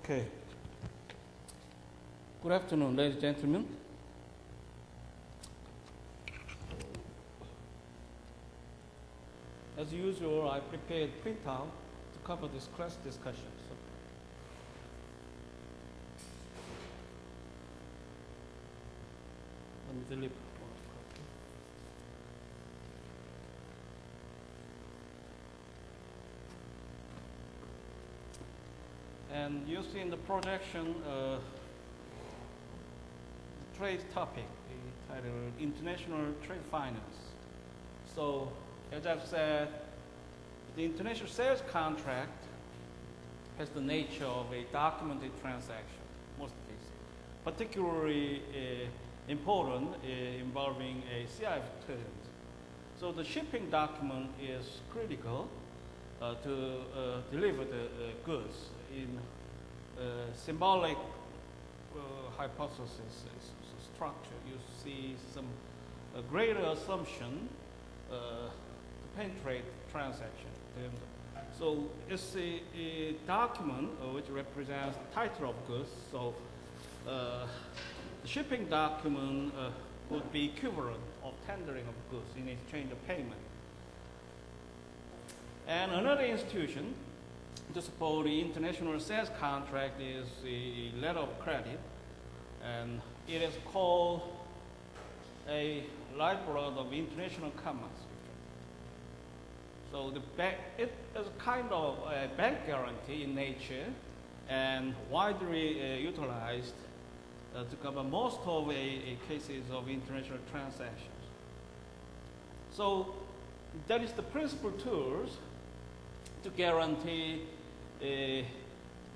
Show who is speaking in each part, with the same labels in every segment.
Speaker 1: Okay. Good afternoon, ladies and gentlemen. As usual, I prepared printout to cover this class discussion. So let me delete one copy. And you see in the projection the trade topic, titled International Trade Finance. So, as I've said, the international sales contract has the nature of a documented transaction, most cases, particularly important involving a CIF terms. So the shipping document is critical to deliver the goods in symbolic hypothesis structure. You see some greater assumption to penetrate transaction. So it's a document which represents the title of goods. So the shipping document would be equivalent of tendering of goods in exchange of payment. And another institution to support the international sales contract is a letter of credit, and it is called a lifeblood of international commerce. So it is kind of a bank guarantee in nature and widely utilized to cover most of cases of international transactions. So that is the principal tools to guarantee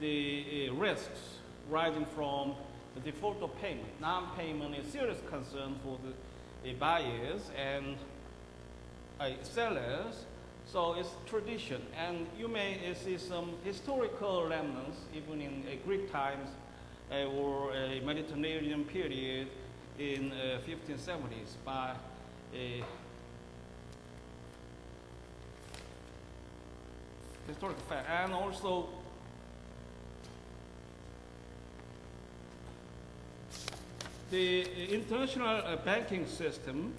Speaker 1: the risks rising from the default of payment. Non-payment is a serious concern for the buyers and sellers. So it's tradition, and you may see some historical remnants even in Greek times or a Mediterranean period in 1570s by historical fact. And also the international banking system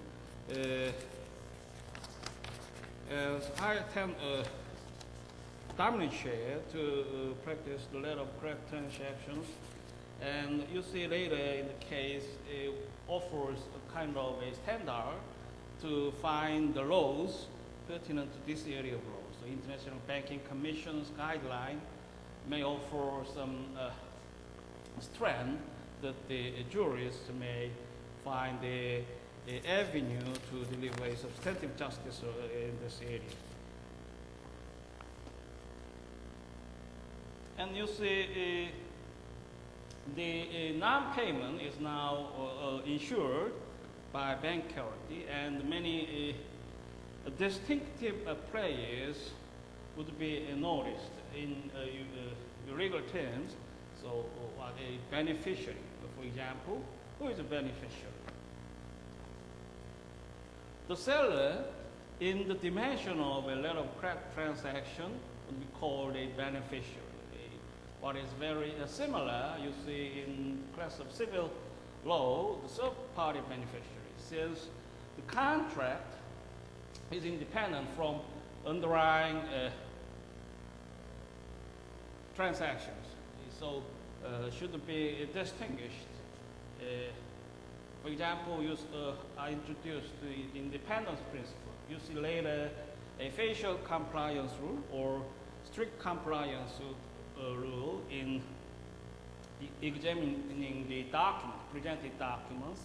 Speaker 1: as dominant share to practice the letter of credit transactions. And you see later in the case, it offers a kind of a standard to find the laws pertinent to this area of law. So International Banking Commission's guideline may offer some strength that the jurists may find the avenue to deliver a substantive justice in this area. And you see the non-payment is now insured by bank guarantee, and many distinctive players would be noticed in legal terms. So a beneficiary, for example, who is a beneficiary? The seller, in the dimension of a letter of credit transaction, would be called a beneficiary. What is very similar, you see in class of civil law, the third-party beneficiary, since the contract is independent from underlying transactions. So should be distinguished. For example, I introduced the independence principle. You see later a facial compliance rule or strict compliance rule in examining the presented documents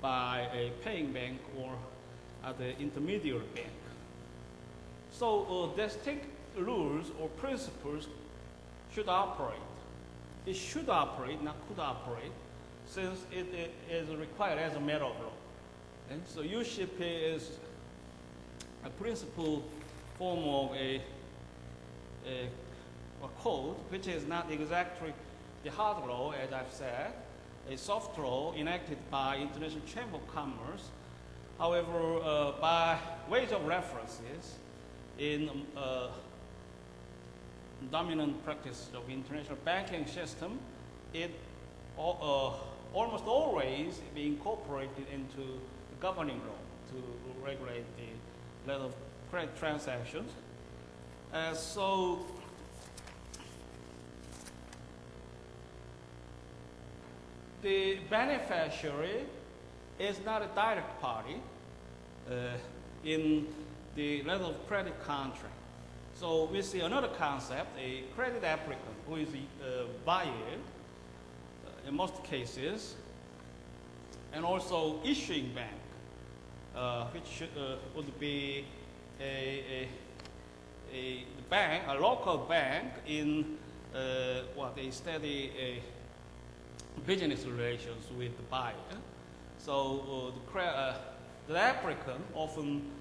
Speaker 1: by a paying bank or other intermediary bank. So distinct rules or principles should operate. It should operate, not could operate, since it is required as a matter of law. And so U-ship is a principal form of a code, which is not exactly the hard law, as I've said, a soft law enacted by International Chamber of Commerce. However, by ways of references, in dominant practice of international banking system, it almost always be incorporated into the governing law to regulate the letter of credit transactions. So the beneficiary is not a direct party in the letter of credit contract. So we see another concept, a credit applicant who is a buyer in most cases, and also issuing bank, which would be a bank, a local bank in a steady business relations with the buyer. So the applicant often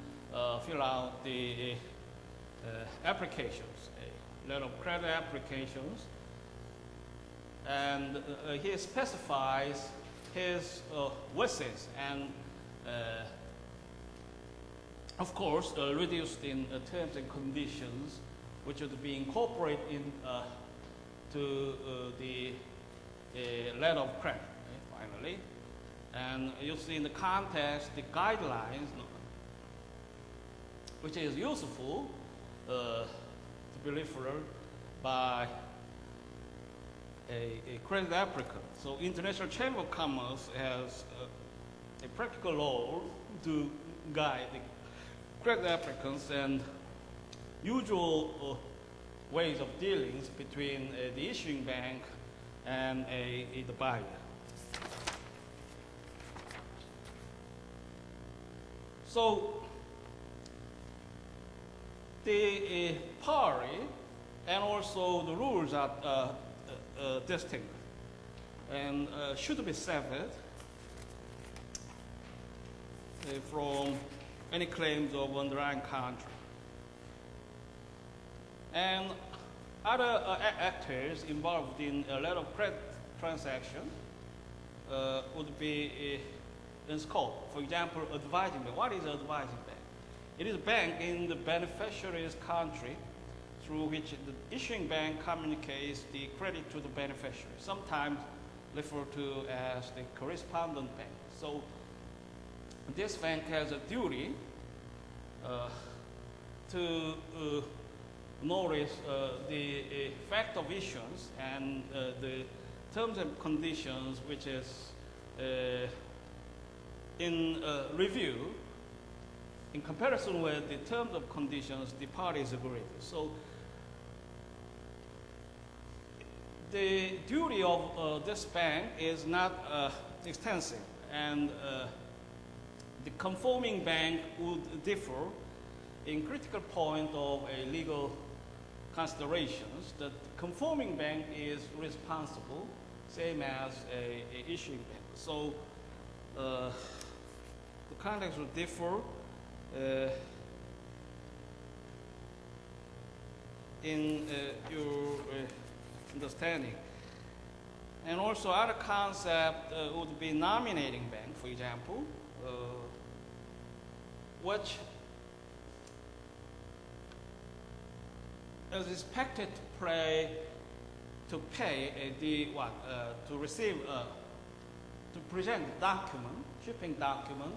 Speaker 1: fill out the applications, letter of credit applications, and he specifies his wishes and of course reduced in terms and conditions which would be incorporated in to the letter of credit, finally. And you see in the context the guidelines which is useful to be referred by a credit applicant. So International Chamber of Commerce has a practical law to guide the credit applicants and usual ways of dealings between the issuing bank and the buyer. So the party and also the rules are distinct and should be severed from any claims of underlying contract. And other actors involved in a letter of credit transaction would be in scope. For example, advising bank. What is an advising bank? It is a bank in the beneficiary's country through which the issuing bank communicates the credit to the beneficiary, sometimes referred to as the correspondent bank. So this bank has a duty to notice the fact of issuance and the terms and conditions which is in review in comparison with the terms of conditions the parties agreed. So the duty of this bank is not extensive, and the conforming bank would differ in critical point of a legal considerations. That the conforming bank is responsible, same as a issuing bank. So the context will differ in your understanding. And also other concept would be nominating bank, for example, which is expected to pay to receive to present the document, shipping document,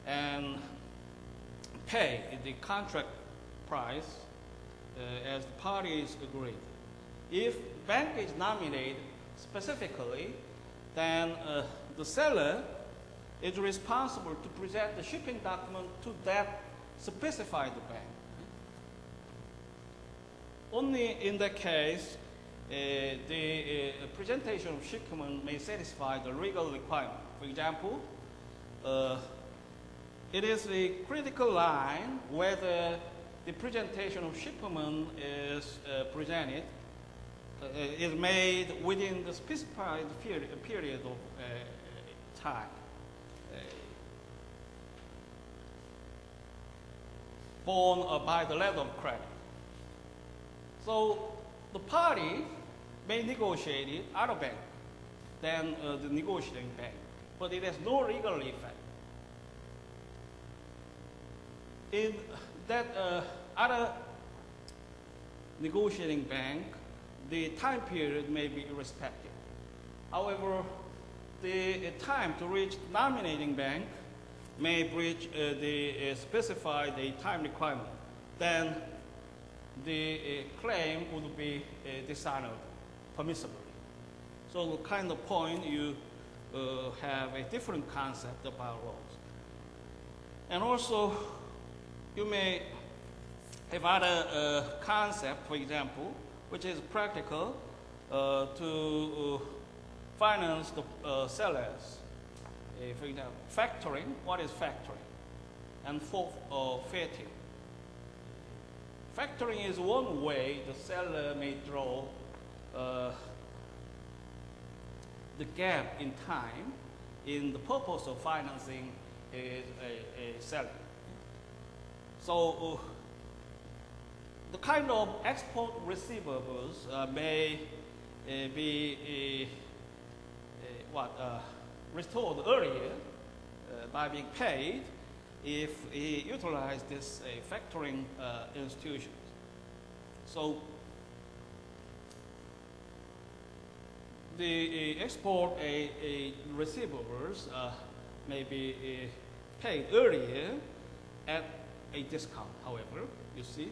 Speaker 1: and pay the contract price as the parties agreed. If bank is nominated specifically, then the seller is responsible to present the shipping document to that specified bank. Only in that case, the presentation of shipment may satisfy the legal requirement. For example, it is a critical line whether the presentation of shipment is presented is made within the specified period of time borne by the letter of credit. So the party may negotiate it out of bank than the negotiating bank, but it has no legal effect. In that other negotiating bank, the time period may be irrespective. However, the time to reach nominating bank may breach the specified time requirement. Then the claim would be dishonored permissibly. So the kind of point you have a different concept about laws. And also, you may have other concept, for example, which is practical to finance the sellers. For example, factoring. What is factoring? And forfeiting. Factoring is one way the seller may draw the gap in time in the purpose of financing a seller. So the kind of export receivables may be restored earlier by being paid if he utilized this factoring institutions. So the export receivables may be paid earlier at a discount. However, you see,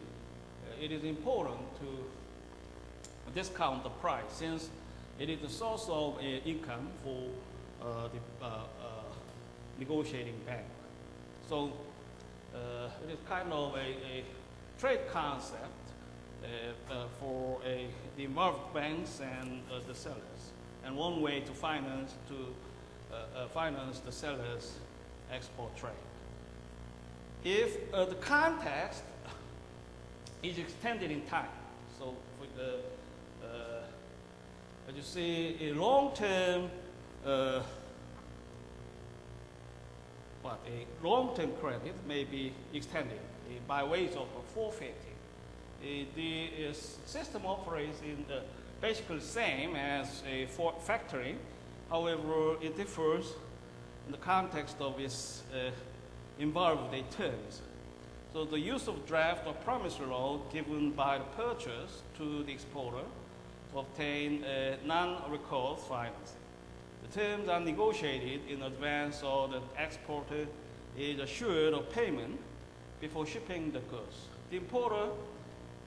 Speaker 1: it is important to discount the price since it is the source of income for the negotiating bank. So it is kind of a trade concept for the involved banks and the sellers, and one way to finance the sellers' export trade. If the context is extended in time, so as you see, a long-term credit may be extended by ways of forfeiting. The system operates in basically the same as a factoring. However, it differs in the context of its involved terms. So the use of draft or promissory note given by the purchaser to the exporter to obtain non-recourse financing. The terms are negotiated in advance so that the exporter is assured of payment before shipping the goods. The importer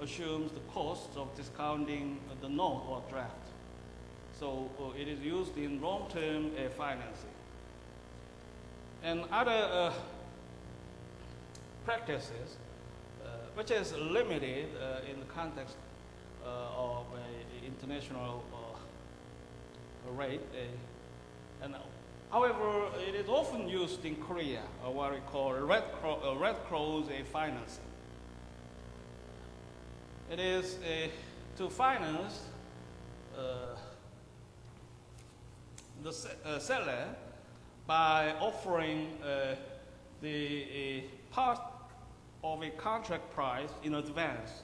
Speaker 1: assumes the costs of discounting the note or draft. So it is used in long-term financing. And other practices, which is limited in the context of an international rate. And however, it is often used in Korea, what we call Red Cross financing. It is to finance the seller by offering the part of a contract price in advance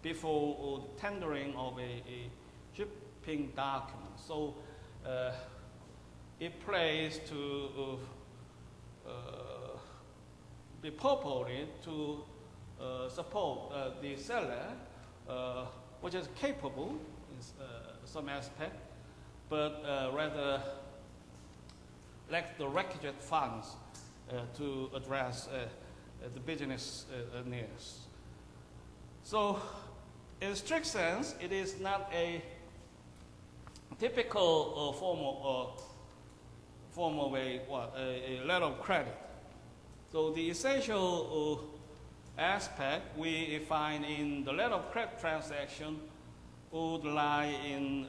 Speaker 1: before tendering of a shipping document. So it plays to be purported to support the seller, which is capable in some aspect, but rather lacks the requisite funds to address the business needs. So, in strict sense, it is not a typical form of a letter of credit. So the essential aspect we find in the letter of credit transaction would lie in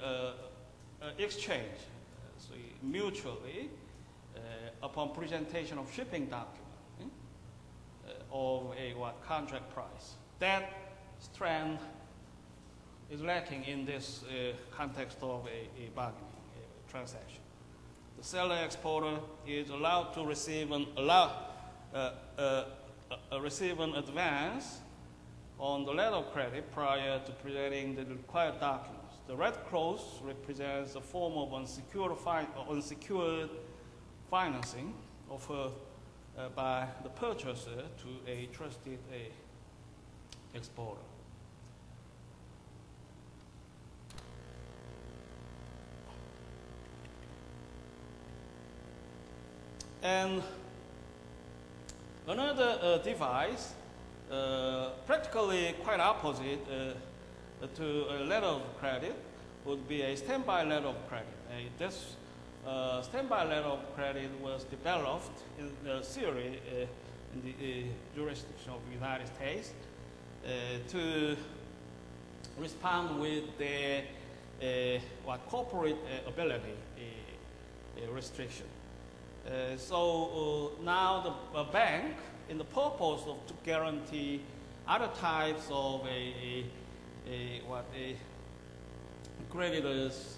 Speaker 1: exchange, so mutually, upon presentation of shipping document of a contract price. That strand is lacking in this context of a bargaining transaction. The seller exporter is allowed to receive an advance on the letter of credit prior to presenting the required documents. The red cross represents a form of unsecured financing offered by the purchaser to a trusted exporter. And another device, practically quite opposite to a letter of credit, would be a standby letter of credit. This standby letter of credit was developed in the theory in the jurisdiction of the United States to respond with the corporate ability restriction. So now the bank, in the purpose of to guarantee other types of a creditor's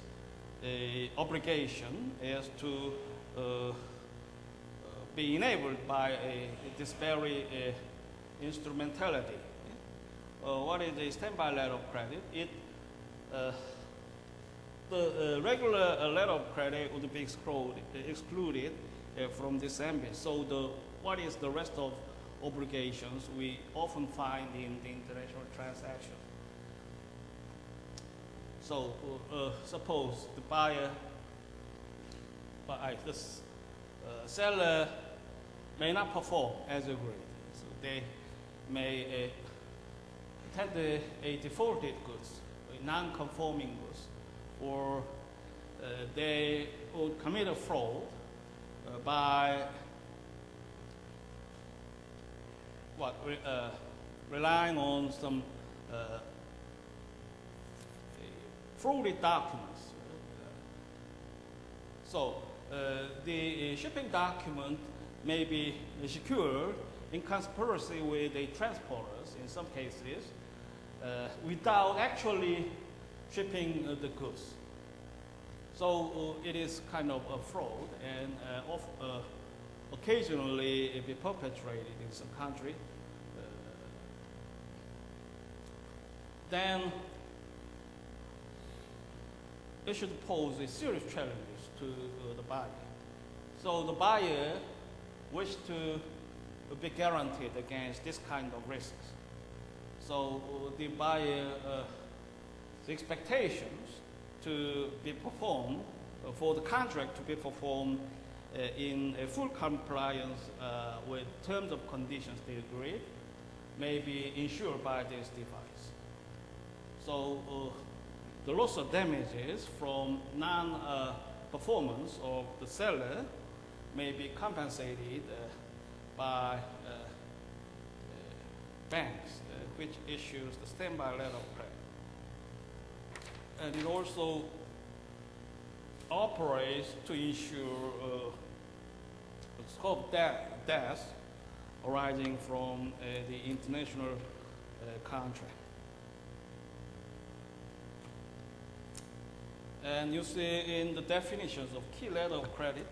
Speaker 1: obligation, is to be enabled by this very instrumentality. What is a standby letter of credit? The regular letter of credit would be excluded from this ambit. So what is the rest of obligations we often find in the international transaction? So suppose the seller may not perform as agreed. So they may tender a defaulted goods, a non-conforming goods, or they would commit a fraud by relying on some frauded documents. So the shipping document may be secured in conspiracy with the transporters in some cases without actually shipping the goods. So it is kind of a fraud, and occasionally it be perpetrated in some country. Then it should pose a serious challenge to the buyer. So the buyer wishes to be guaranteed against this kind of risks. So the buyer's expectations to be performed, for the contract to be performed in a full compliance with terms and conditions they agreed, may be ensured by this device. So the loss of damages from non-performance of the seller may be compensated by banks which issues the standby letter of credit. And it also operates to ensure scope deaths arising from the international contract. And you see in the definitions of key letter of credit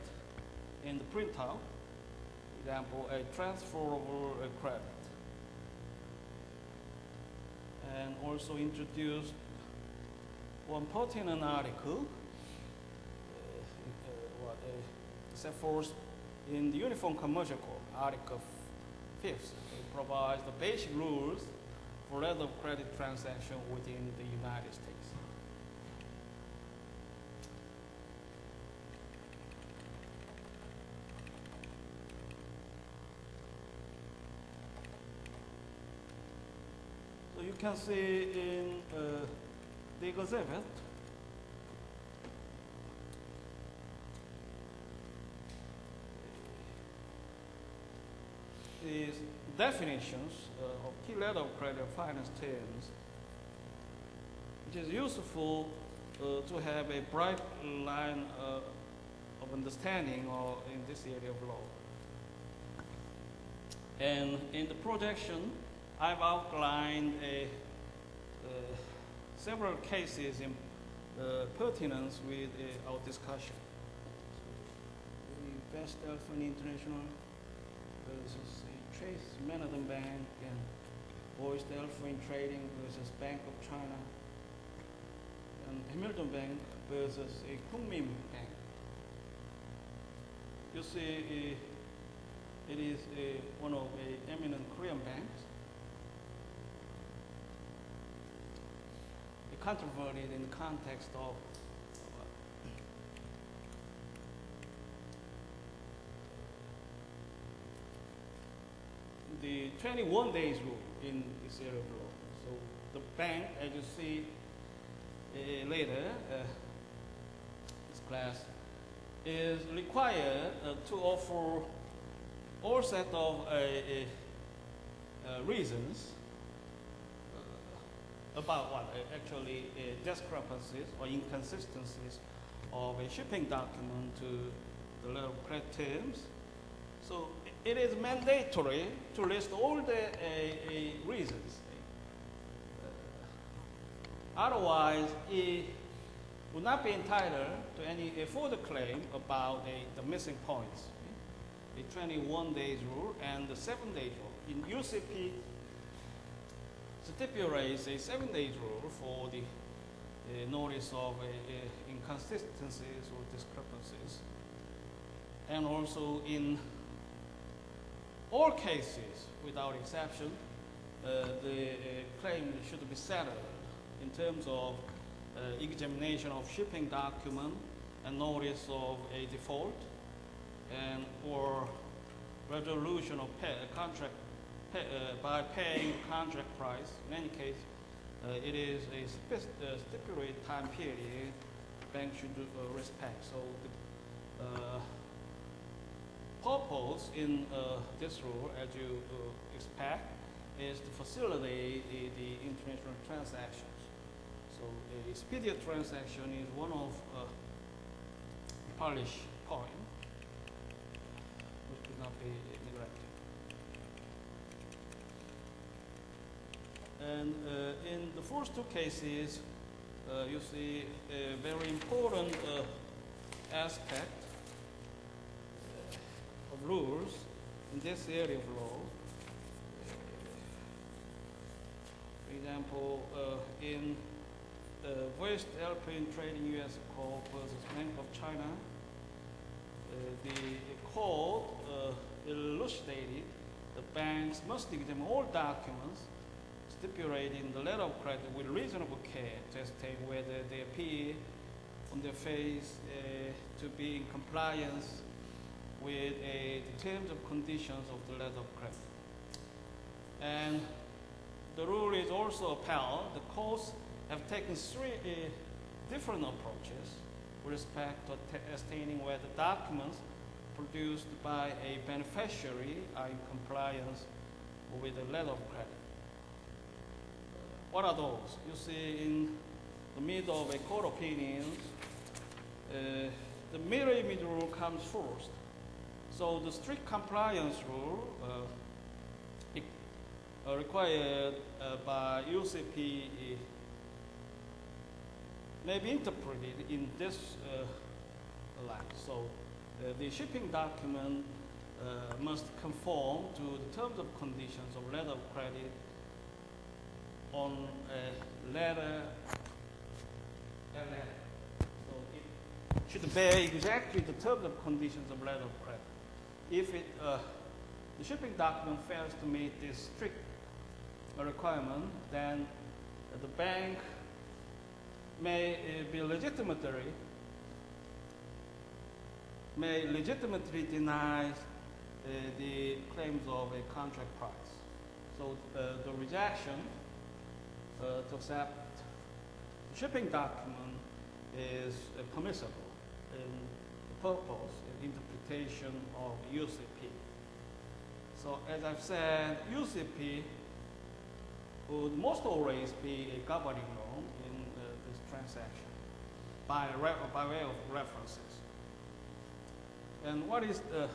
Speaker 1: in the printout, for example, a transferable credit. And also introduced one pertinent article set forth in the Uniform Commercial Code, Article 5th. It provides the basic rules for letter of credit transaction within the United States. So you can see in the exhibit is definitions of key letter of credit finance terms, which is useful to have a bright line of understanding in this area of law. And in the projection, I've outlined several cases in pertinence with our discussion. So the Best Elephant International versus Chase Manhattan Bank, and Boyce Elephant Trading versus Bank of China, and Hamilton Bank versus a Kunmin Bank. You see, it is one of the eminent Korean banks. Controverted in the context of the 21 days rule in this area of law. So the bank, as you see later, this class, is required to offer all set of reasons about what actually discrepancies or inconsistencies of a shipping document to the letter of credit terms. So it is mandatory to list all the reasons. Otherwise, it would not be entitled to any further claim about the missing points. The 21 days rule and the 7 days rule. In UCP, stipulates a 7 days rule for the notice of inconsistencies or discrepancies. And also in all cases, without exception, the claim should be settled in terms of examination of shipping document and notice of a default, and or resolution of contract by paying contract price. In any case, it is a stipulated time period the bank should respect. So the purpose in this rule, as you expect, is to facilitate the international transactions. So a expedient transaction is one of Polish point which could not be neglected. And in the first two cases, you see a very important aspect of rules in this area of law. For example, in West European Trading U.S. Court versus Bank of China, the court elucidated the banks must examine all documents stipulated in the letter of credit with reasonable care to ascertain whether they appear on their face to be in compliance with the terms and conditions of the letter of credit. And the rule is also upheld. The courts have taken three different approaches with respect to ascertaining whether documents produced by a beneficiary are in compliance with the letter of credit. What are those? You see in the middle of a court opinion, the mirror image rule comes first. So the strict compliance rule required by UCP may be interpreted in this light. So the shipping document must conform to the terms and conditions of letter of credit on a letter and letter. So it should bear exactly the terms and conditions of letter of credit. If the shipping document fails to meet this strict requirement, then the bank may legitimately deny the claims of a contract price. So the rejection to accept the shipping document is permissible in the purpose and interpretation of UCP. So as I've said, UCP would most always be a governing law in this transaction by way of references. And what is the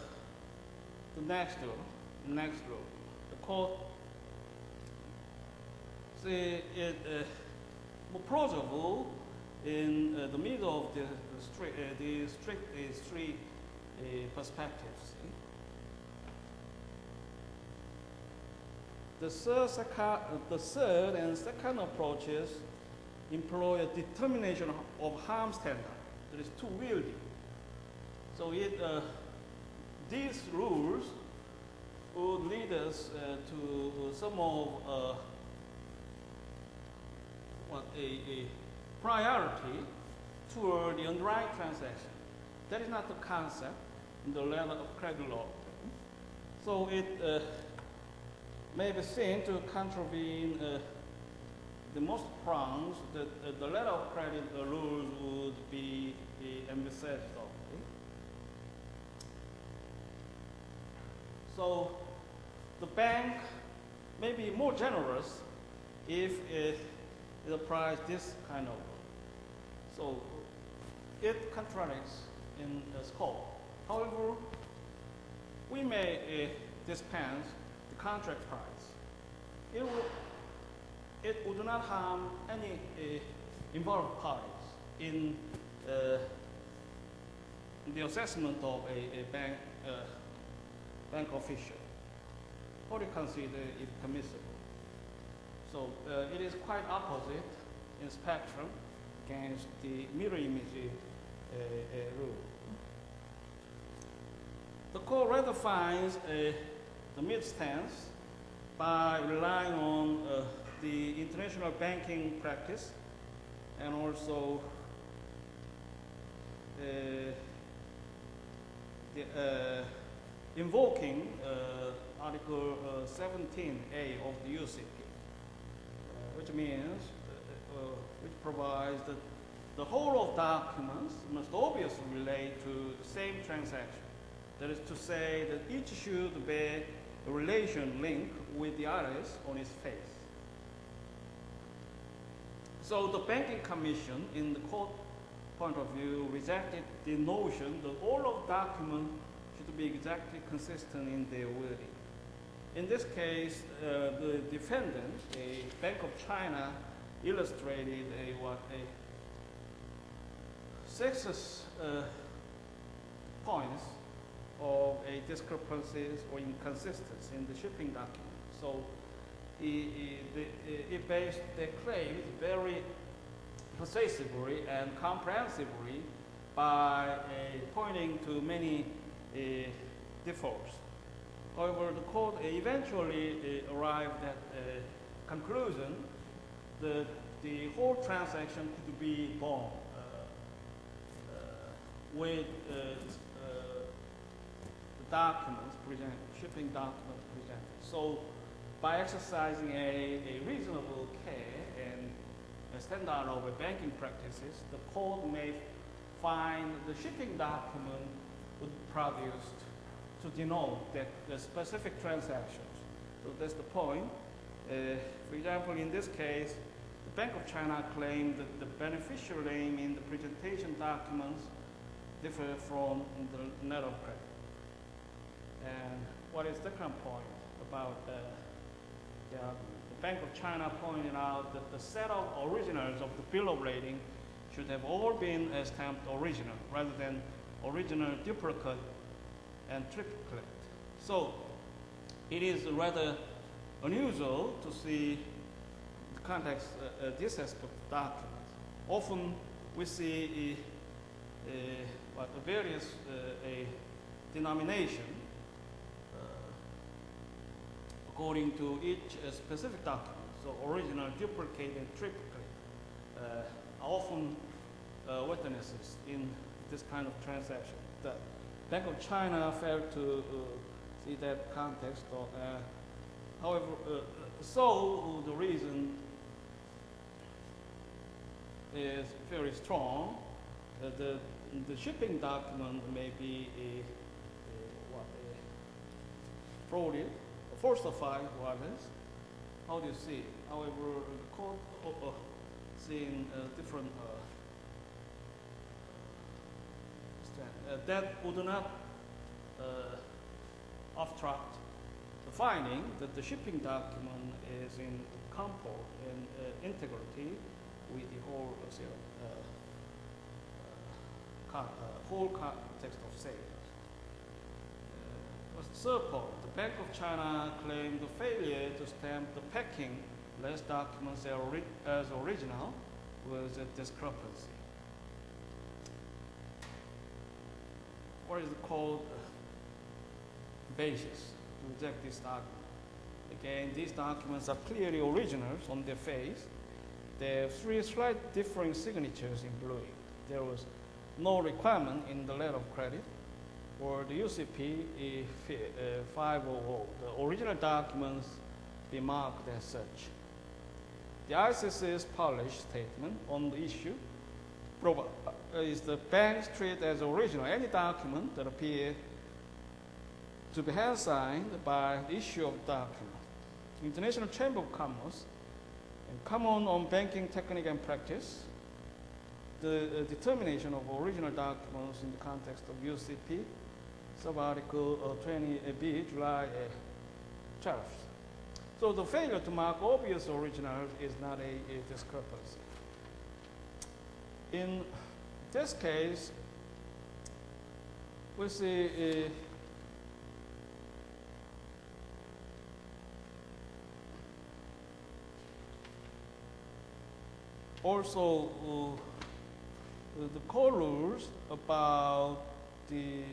Speaker 1: next rule? The next rule, the court say it more plausible in the middle of the three perspectives. The third and second approaches employ a determination of harm standard that is too wieldy. So these rules would lead us to some of a priority toward the underlying transaction. That is not the concept in the letter of credit law. So it may be seen to contravene the most grounds that the letter of credit rules would be emphasized on. So the bank may be more generous if it applies this kind of rule. So it contradicts in scope. However, we may dispense the contract price. It would not harm any involved parties in the assessment of a bank official, or they consider it permissible. So it is quite opposite in spectrum against the mirror image rule. The court rather finds the mid stance by relying on the international banking practice and also invoking Article 17A of the UCP, which means, which provides that the whole of documents must obviously relate to the same transaction. That is to say that each should bear a relation link with the others on its face. So the Banking Commission, in the court point of view, rejected the notion that all of documents should be exactly consistent in their wording. In this case, the defendant, a Bank of China, illustrated six points of a discrepancies or inconsistencies in the shipping document. So it based their claims very persuasively and comprehensively by pointing to many defaults. However, the court eventually arrived at a conclusion that the whole transaction could be borne with the documents presented, shipping documents presented. So by exercising a reasonable care and a standard of banking practices, the court may find the shipping document would be produced to denote that the specific transactions. So that's the point. For example, in this case, the Bank of China claimed that the beneficial name in the presentation documents differ from the net of credit. And what is the second point about the Bank of China pointed out that the set of originals of the bill of lading should have all been stamped original rather than original, duplicate, and triplicate. So it is rather unusual to see the context this aspect of documents. Often we see various denomination according to each specific document. So original, duplicate, and triplicate are often witnesses in this kind of transaction. The Bank of China failed to see that context. However, so the reason is very strong. The shipping document may be frauded, falsified to others. How do you see it? However, the court seeing different that would not obstruct the finding that the shipping document is in comport and integrity with the whole whole context of sales. Third point, the Bank of China claimed the failure to stamp the packing list documents as original was a discrepancy. What is the called basis to reject this document? Again, these documents are clearly originals on their face. There are three slight differing signatures in blue. There was no requirement in the letter of credit or the UCP 500. The original documents be marked as such. The ICC's published statement on the issue is the banks treat as original any document that appears to be hand-signed by the issuer of the document. International Chamber of Commerce and Common on Banking Technique and Practice, the determination of original documents in the context of UCP, sub-article 20B, July 12th. So the failure to mark obvious originals is not a discrepancy. In this case, we see also the core rules about the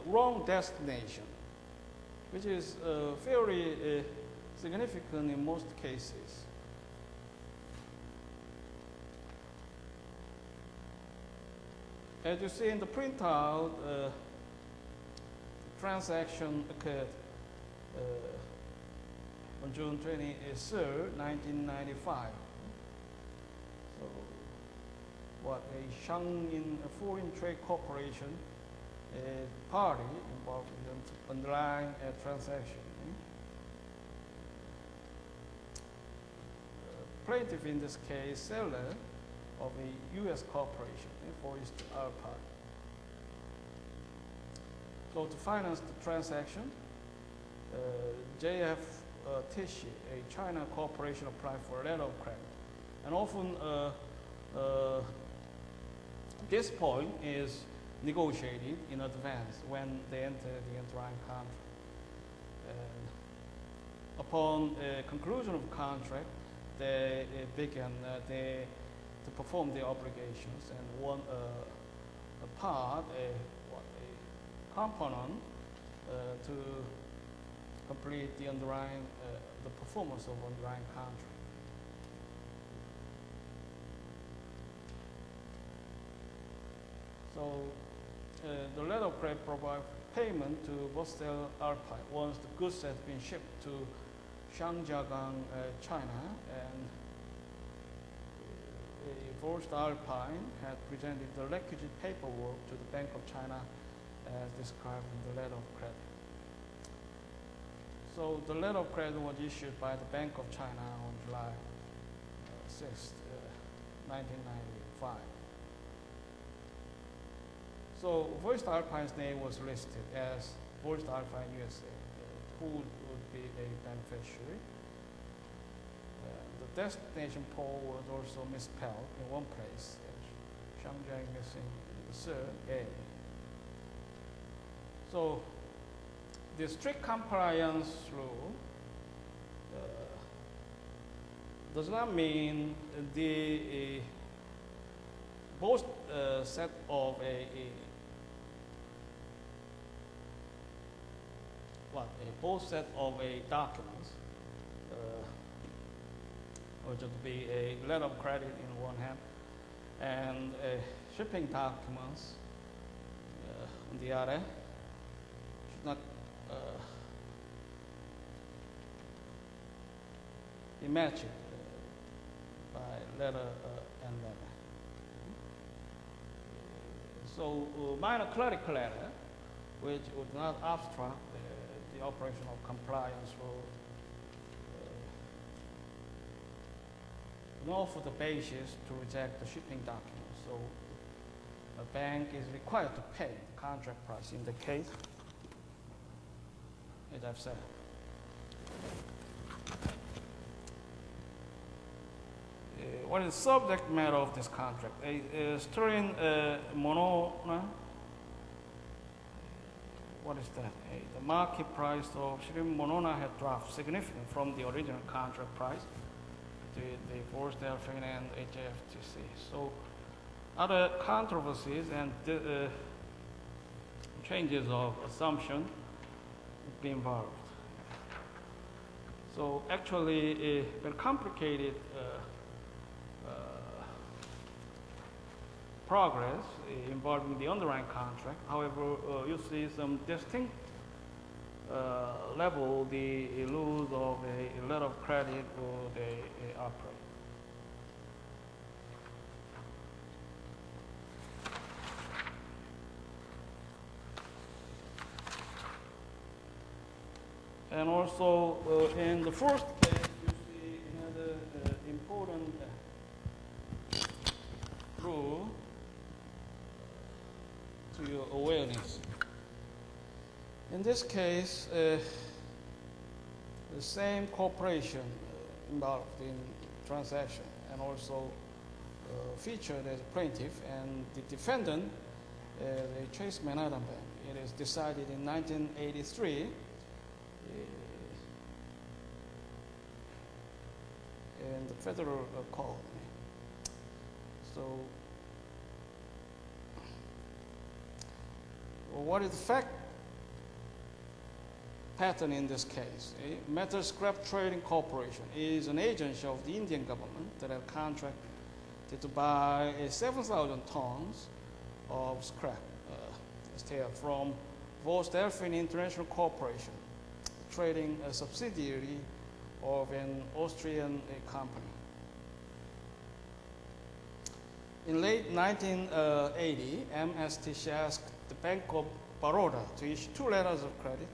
Speaker 1: wrong destination, which is very significant in most cases. As you see in the printout, transaction occurred on June 23rd, 1995. So, what a Shanghai Foreign Trade Corporation party involved in the underlying transaction. Plaintiff in this case, seller of a U.S. corporation, Forest Alpine. So to finance the transaction, JFTC, a China corporation, applied for a letter of credit. And often this point is negotiated in advance when they enter the underlying contract. Upon conclusion of the contract, they begin to perform their obligations, and one a part, a component to complete the underlying, the performance of underlying contract. So the letter of credit provides payment to Vostell Alpine once the goods has been shipped to Shangjiagang, China, and Forest Alpine had presented the requisite paperwork to the Bank of China as described in the letter of credit. So the letter of credit was issued by the Bank of China on July 6th, 1995. So Forest Alpine's name was listed as Forest Alpine USA, who would be a beneficiary. The destination port was also misspelled in one place, Shanghai missing the third A. So the strict compliance rule does not mean the both set of both set of documents, which would be a letter of credit in one hand and shipping documents on the other, should not be matched by letter and letter. So minor clerical error, which would not obstruct the operation of compliance rule, nor for the basis to reject the shipping documents. So a bank is required to pay the contract price in the case, as I've said. What is the subject matter of this contract? Sterling Monona. What is that? The market price of Sterling Monona had dropped significantly from the original contract price to the Forest Alpine and HFTC. So other controversies and changes of assumption would be involved. So actually, very complicated progress involving the underlying contract. However, you see some distinct level, the rules of a credit would they operate. And also in the first case, you see another important rule to your awareness. In this case, the same corporation involved in transaction and also featured as plaintiff, and the defendant, the Chase Manhattan Bank. It is decided in 1983 in the federal court. So, what is the fact pattern in this case? Metal Scrap Trading Corporation is an agency of the Indian government that have contracted to buy 7,000 tons of scrap steel from Voest-Delphin International Corporation, trading a subsidiary of an Austrian company. In late 1980, MST asked the Bank of Baroda to issue 2 letters of credit,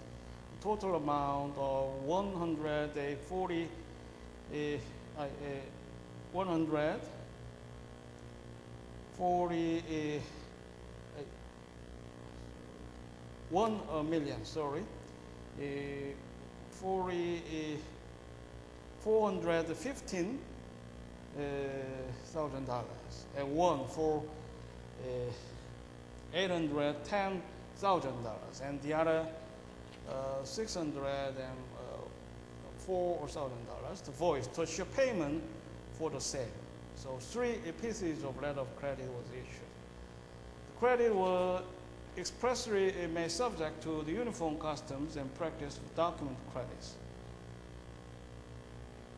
Speaker 1: a total amount of 140 1 million, sorry, $415,000, and one for $810,000, and the other $604,000 to Voest to issue payment for the sale. So 3 pieces of letter of credit was issued. The credit was expressly made subject to the uniform customs and practice of document credits.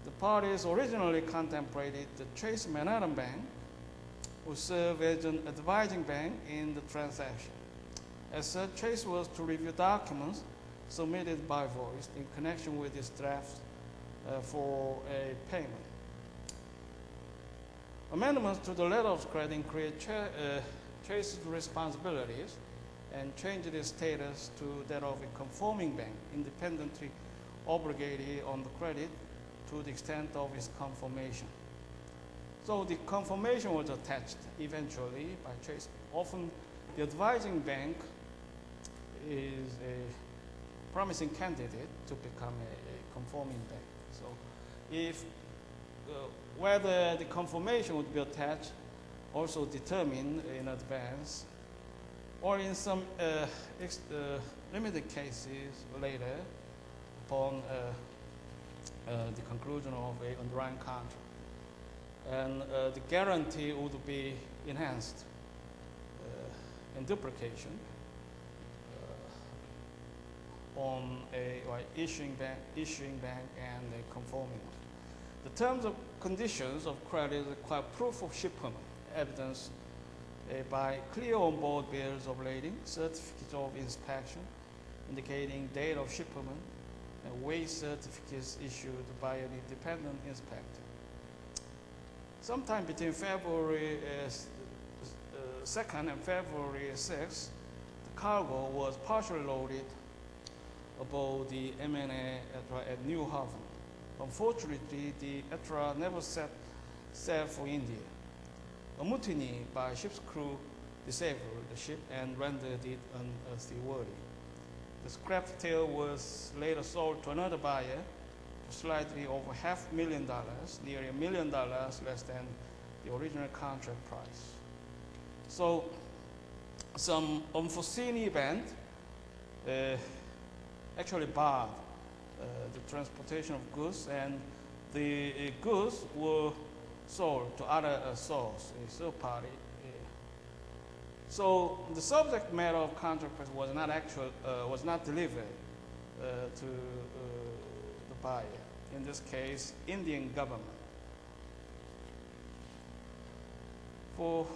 Speaker 1: The parties originally contemplated the Chase Manhattan Bank would serve as an advising bank in the transaction. As such, Chase was to review documents submitted by Voest in connection with its draft for a payment. Amendments to the letter of credit create Chase's responsibilities and changed its status to that of a conforming bank, independently obligated on the credit to the extent of its conformation. So the conformation was attached eventually by Chase. Often the advising bank is a promising candidate to become a conforming bank. So if whether the conformation would be attached also determined in advance, or in some limited cases later upon the conclusion of an underlying contract. And the guarantee would be enhanced in duplication on a issuing bank and a conforming one. The terms and conditions of credit require proof of shipment, evidence by clear on-board bills of lading, certificates of inspection indicating date of shipment, and weight certificates issued by an independent inspector. Sometime between February 2nd and February 6th, the cargo was partially loaded aboard the M&A at New Haven. Unfortunately, the Etra never set sail for India. A mutiny by ship's crew disabled the ship and rendered it unseaworthy. The scrap steel was later sold to another buyer for slightly over $500,000, nearly $1 million less than the original contract price. So, some unforeseen event actually barred the transportation of goods, and the goods were sold to other source, a third party. So the subject matter of contract was not delivered to the buyer. In this case, Indian government. For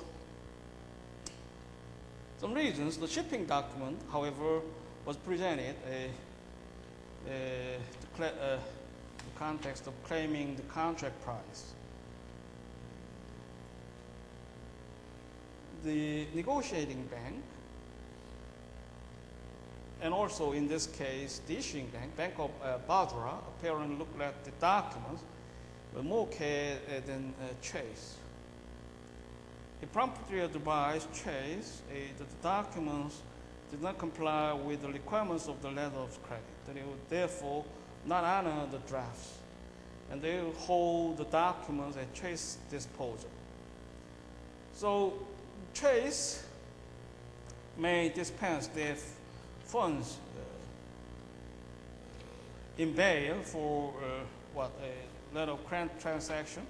Speaker 1: some reasons, the shipping document, however, was presented to context of claiming the contract price. The negotiating bank, and also in this case, the issuing bank, Bank of Badra, apparently looked at the documents with more care than Chase. He promptly advised Chase that the documents did not comply with the requirements of the letter of credit, that it would therefore not honor the drafts, and they would hold the documents at Chase's disposal. So Chase may dispense their funds in bail for a letter of credit transaction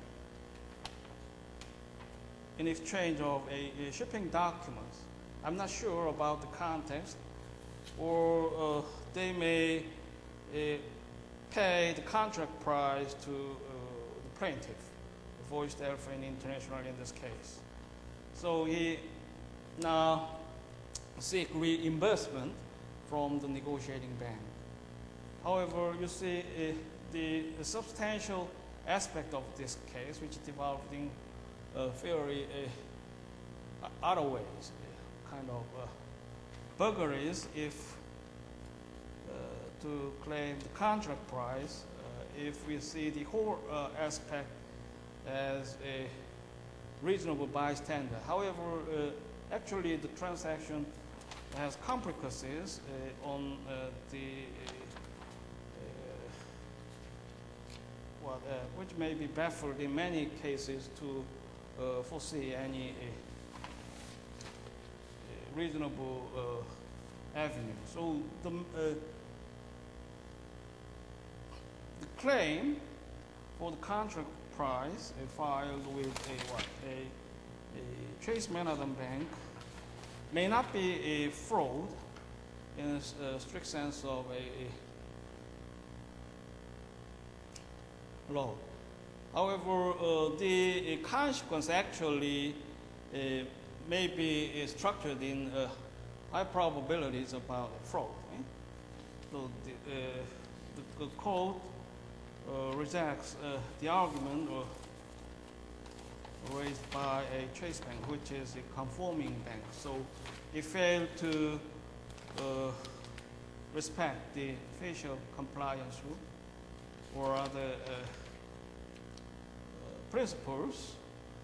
Speaker 1: in exchange of a shipping documents. I'm not sure about the context, or they may pay the contract price to the plaintiff, Voiced Elephant International in this case. So he now seek reimbursement from the negotiating bank. However, you see the substantial aspect of this case, which developed in very other ways, kind of burglaries, if to claim the contract price, if we see the whole aspect as a reasonable bystander. However, actually the transaction has complications on which may be baffled in many cases to foresee any reasonable avenue. So the claim for the contract price filed with a Chase Manhattan Bank may not be a fraud in a strict sense of a law. However, the consequence actually may be structured in high probabilities about fraud. So the court rejects the argument raised by a Chase Bank, which is a conforming bank. So it failed to respect the facial compliance rule or other principles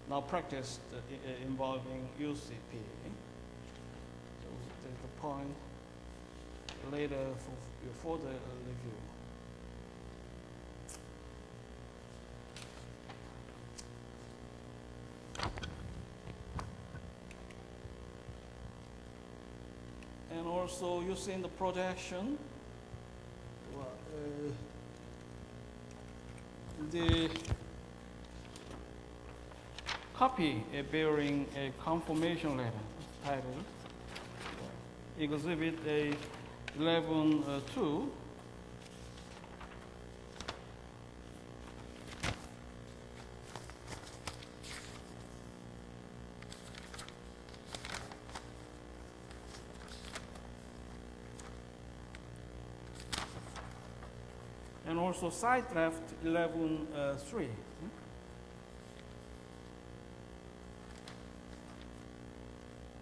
Speaker 1: now practiced involving UCP. So that's the point later for the review. And also you see in the projection the copy bearing a confirmation letter titled Exhibit 11.2 and also side draft 11.3.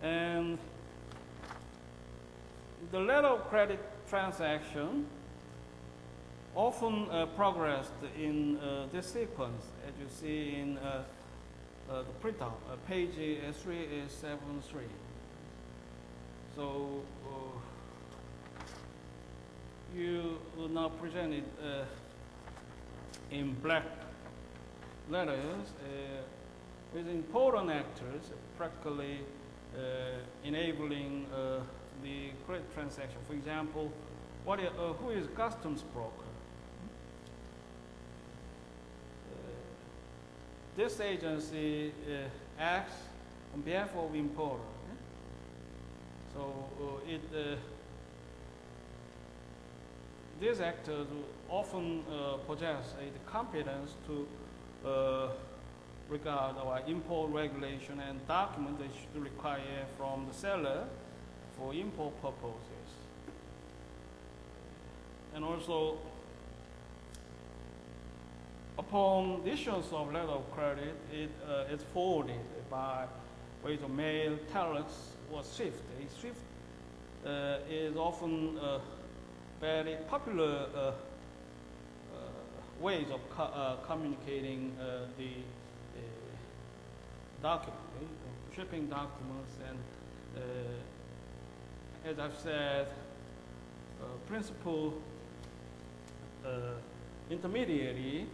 Speaker 1: And the letter of credit transaction often progressed in this sequence, as you see in the printout, page 373. So you will now present it in black letters with important actors practically enabling the credit transaction. For example, who is customs broker? This agency acts on behalf of importer. So these actors often possess the competence to regard our import regulation and document they should require from the seller for import purposes. And also upon the issuance of letter of credit, it is forwarded by way of mail, telex, or SWIFT. SWIFT is often very popular ways of communicating the document, shipping documents, and as I've said, principal intermediary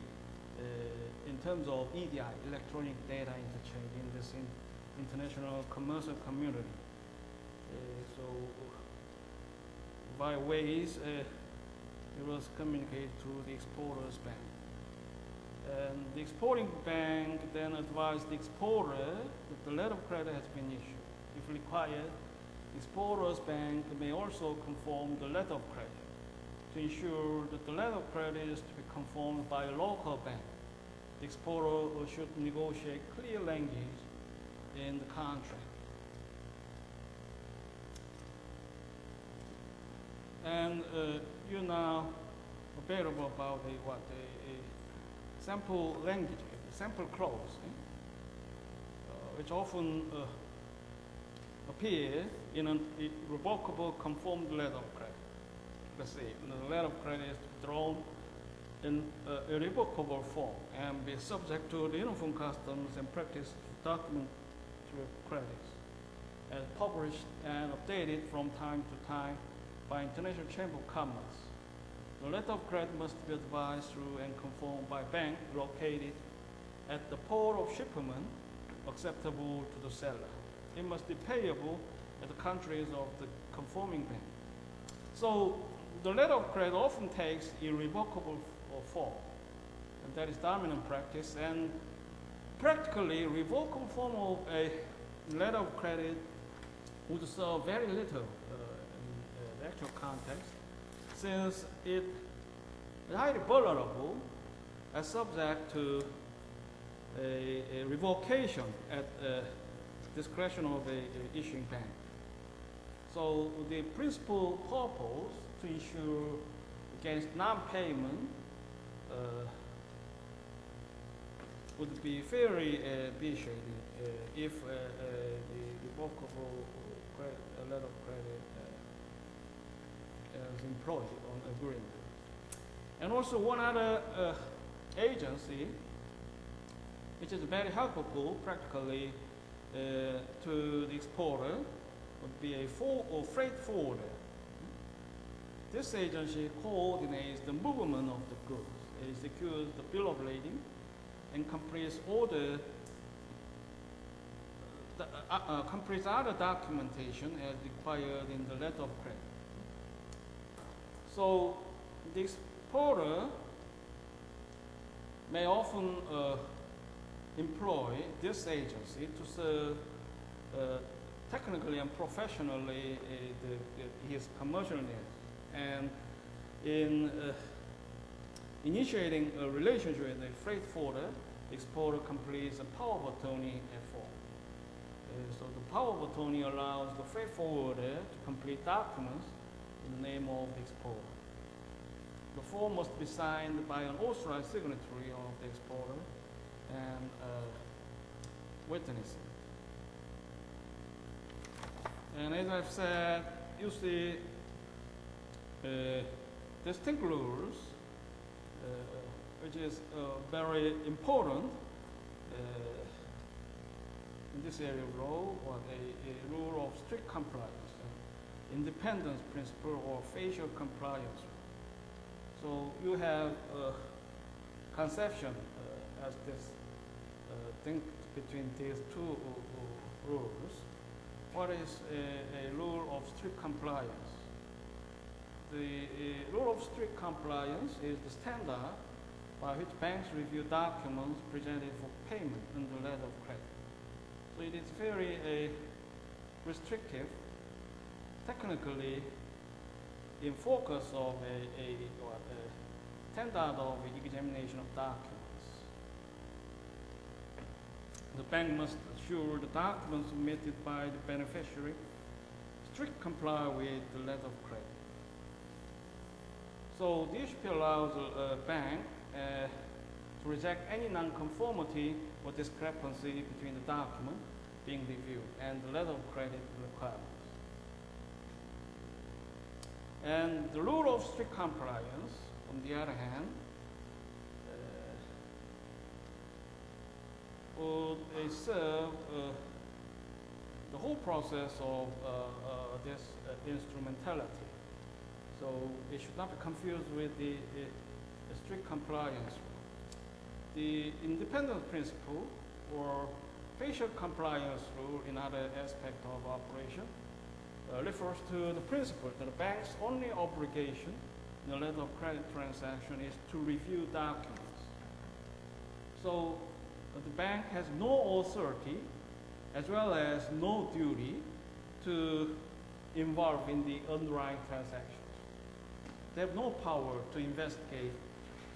Speaker 1: in terms of EDI, electronic data interchange, in this international commercial community. So by ways, it was communicated through the exporter's bank. And the exporting bank then advised the exporter that the letter of credit has been issued. If required, the exporter's bank may also conform the letter of credit to ensure that the letter of credit is to be conformed by a local bank. The exporter should negotiate clear language in the contract. And you now available about a sample language, a sample clause, which often appear in an irrevocable conformed letter of credit. Let's say the letter of credit is drawn in irrevocable form and be subject to the uniform customs and practice document credits, as published and updated from time to time by International Chamber of Commerce. The letter of credit must be advised through and conformed by bank located at the port of shipment acceptable to the seller. It must be payable at the countries of the conforming bank. So the letter of credit often takes irrevocable form, and that is dominant practice. And practically, revocable form of a letter of credit would serve very little in the actual context, since it is highly vulnerable as subject to a revocation at discretion of a issuing bank. So the principal purpose to ensure against non-payment would be very appreciated if the revocable letter of credit is employed on agreement. And also one other agency which is very helpful practically to the exporter would be a freight forwarder. This agency coordinates the movement of the goods. It secures the bill of lading and completes completes other documentation as required in the letter of credit. So the exporter may often employ this agency to serve technically and professionally his commercial needs. And in initiating a relationship with a freight forwarder, the exporter completes a power of attorney form. So the power of attorney allows the freight forwarder to complete documents in the name of the exporter. The form must be signed by an authorized signatory of the exporter and witness it. And as I've said, you see distinct rules, which is very important in this area of law, or a rule of strict compliance, independence principle, or facial compliance. So you have conception as this thing between these two rules. What is a rule of strict compliance? The rule of strict compliance is the standard by which banks review documents presented for payment under letter of credit. So it is very restrictive, technically in focus of a standard of examination of documents. The bank must assure the documents submitted by the beneficiary strictly comply with the letter of credit. So the ISP allows a bank to reject any nonconformity or discrepancy between the document being reviewed and the letter of credit requirements. And the rule of strict compliance, on the other hand, would serve the whole process of this instrumentality. So it should not be confused with the strict compliance rule. The independent principle or facial compliance rule in other aspects of operation refers to the principle that the bank's only obligation in a letter of credit transaction is to review documents. So the bank has no authority as well as no duty to involve in the underlying transactions. They have no power to investigate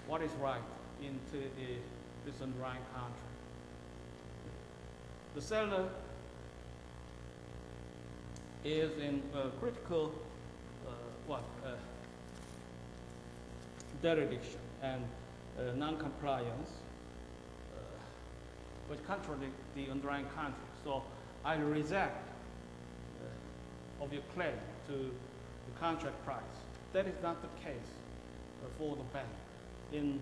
Speaker 1: what is right into this underlying contract. The seller is in critical dereliction and non-compliance, which contradict the underlying contract. So I reject of your claim to the contract price. That is not the case for the bank in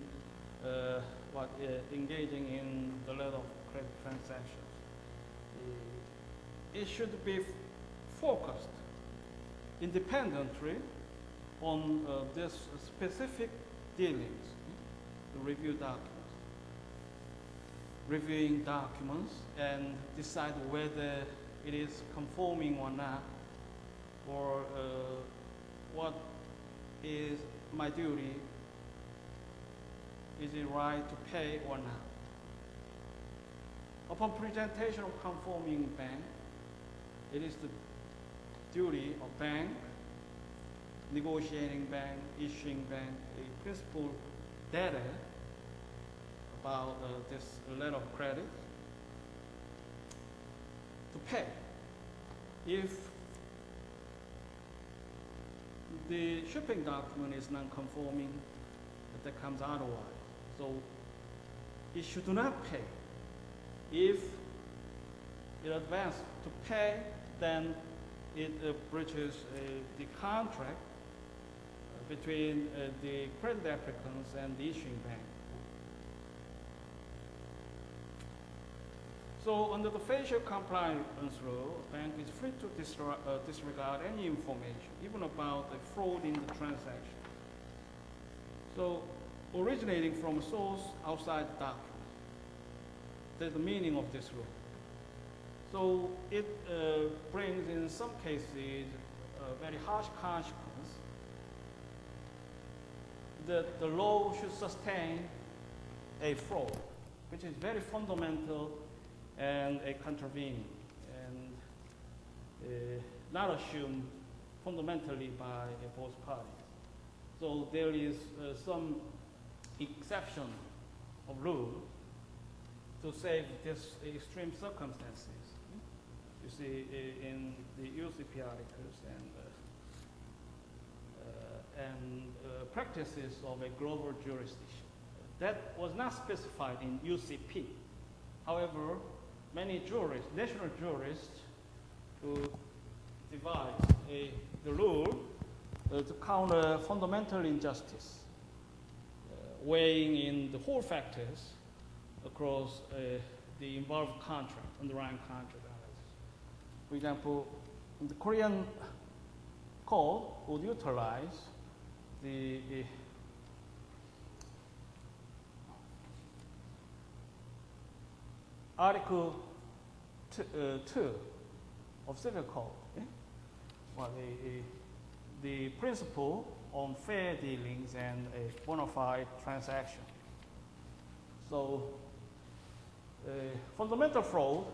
Speaker 1: engaging in the letter of credit transactions. It should be focused independently on this specific dealings, the review documents. Reviewing documents and decide whether it is conforming or not, or what is my duty, is it right to pay or not. Upon presentation of conforming bank, it is the duty of bank, negotiating bank, issuing bank, a principal data about this letter of credit to pay. If the shipping document is non-conforming, that comes otherwise. So it should not pay. If it advances to pay, then it breaches the contract between the credit applicants and the issuing bank. So under the facial compliance rule, a bank is free to disregard any information, even about the fraud in the transaction. So originating from a source outside the document. That's the meaning of this rule. So it brings, in some cases, a very harsh consequence that the law should sustain a fraud, which is very fundamental and a contravening, and not assumed fundamentally by both parties. So there is some exception of rule to save these extreme circumstances. You see in the UCP articles and practices of a global jurisdiction. That was not specified in UCP. However, many jurists, national jurists, who devise the rule to counter fundamental injustice, weighing in the whole factors across the involved contract, underlying contract. For example, the Korean code would utilize the Article 2 of Civil Code, well, the principle on fair dealings and a bona fide transaction. So, fundamental fraud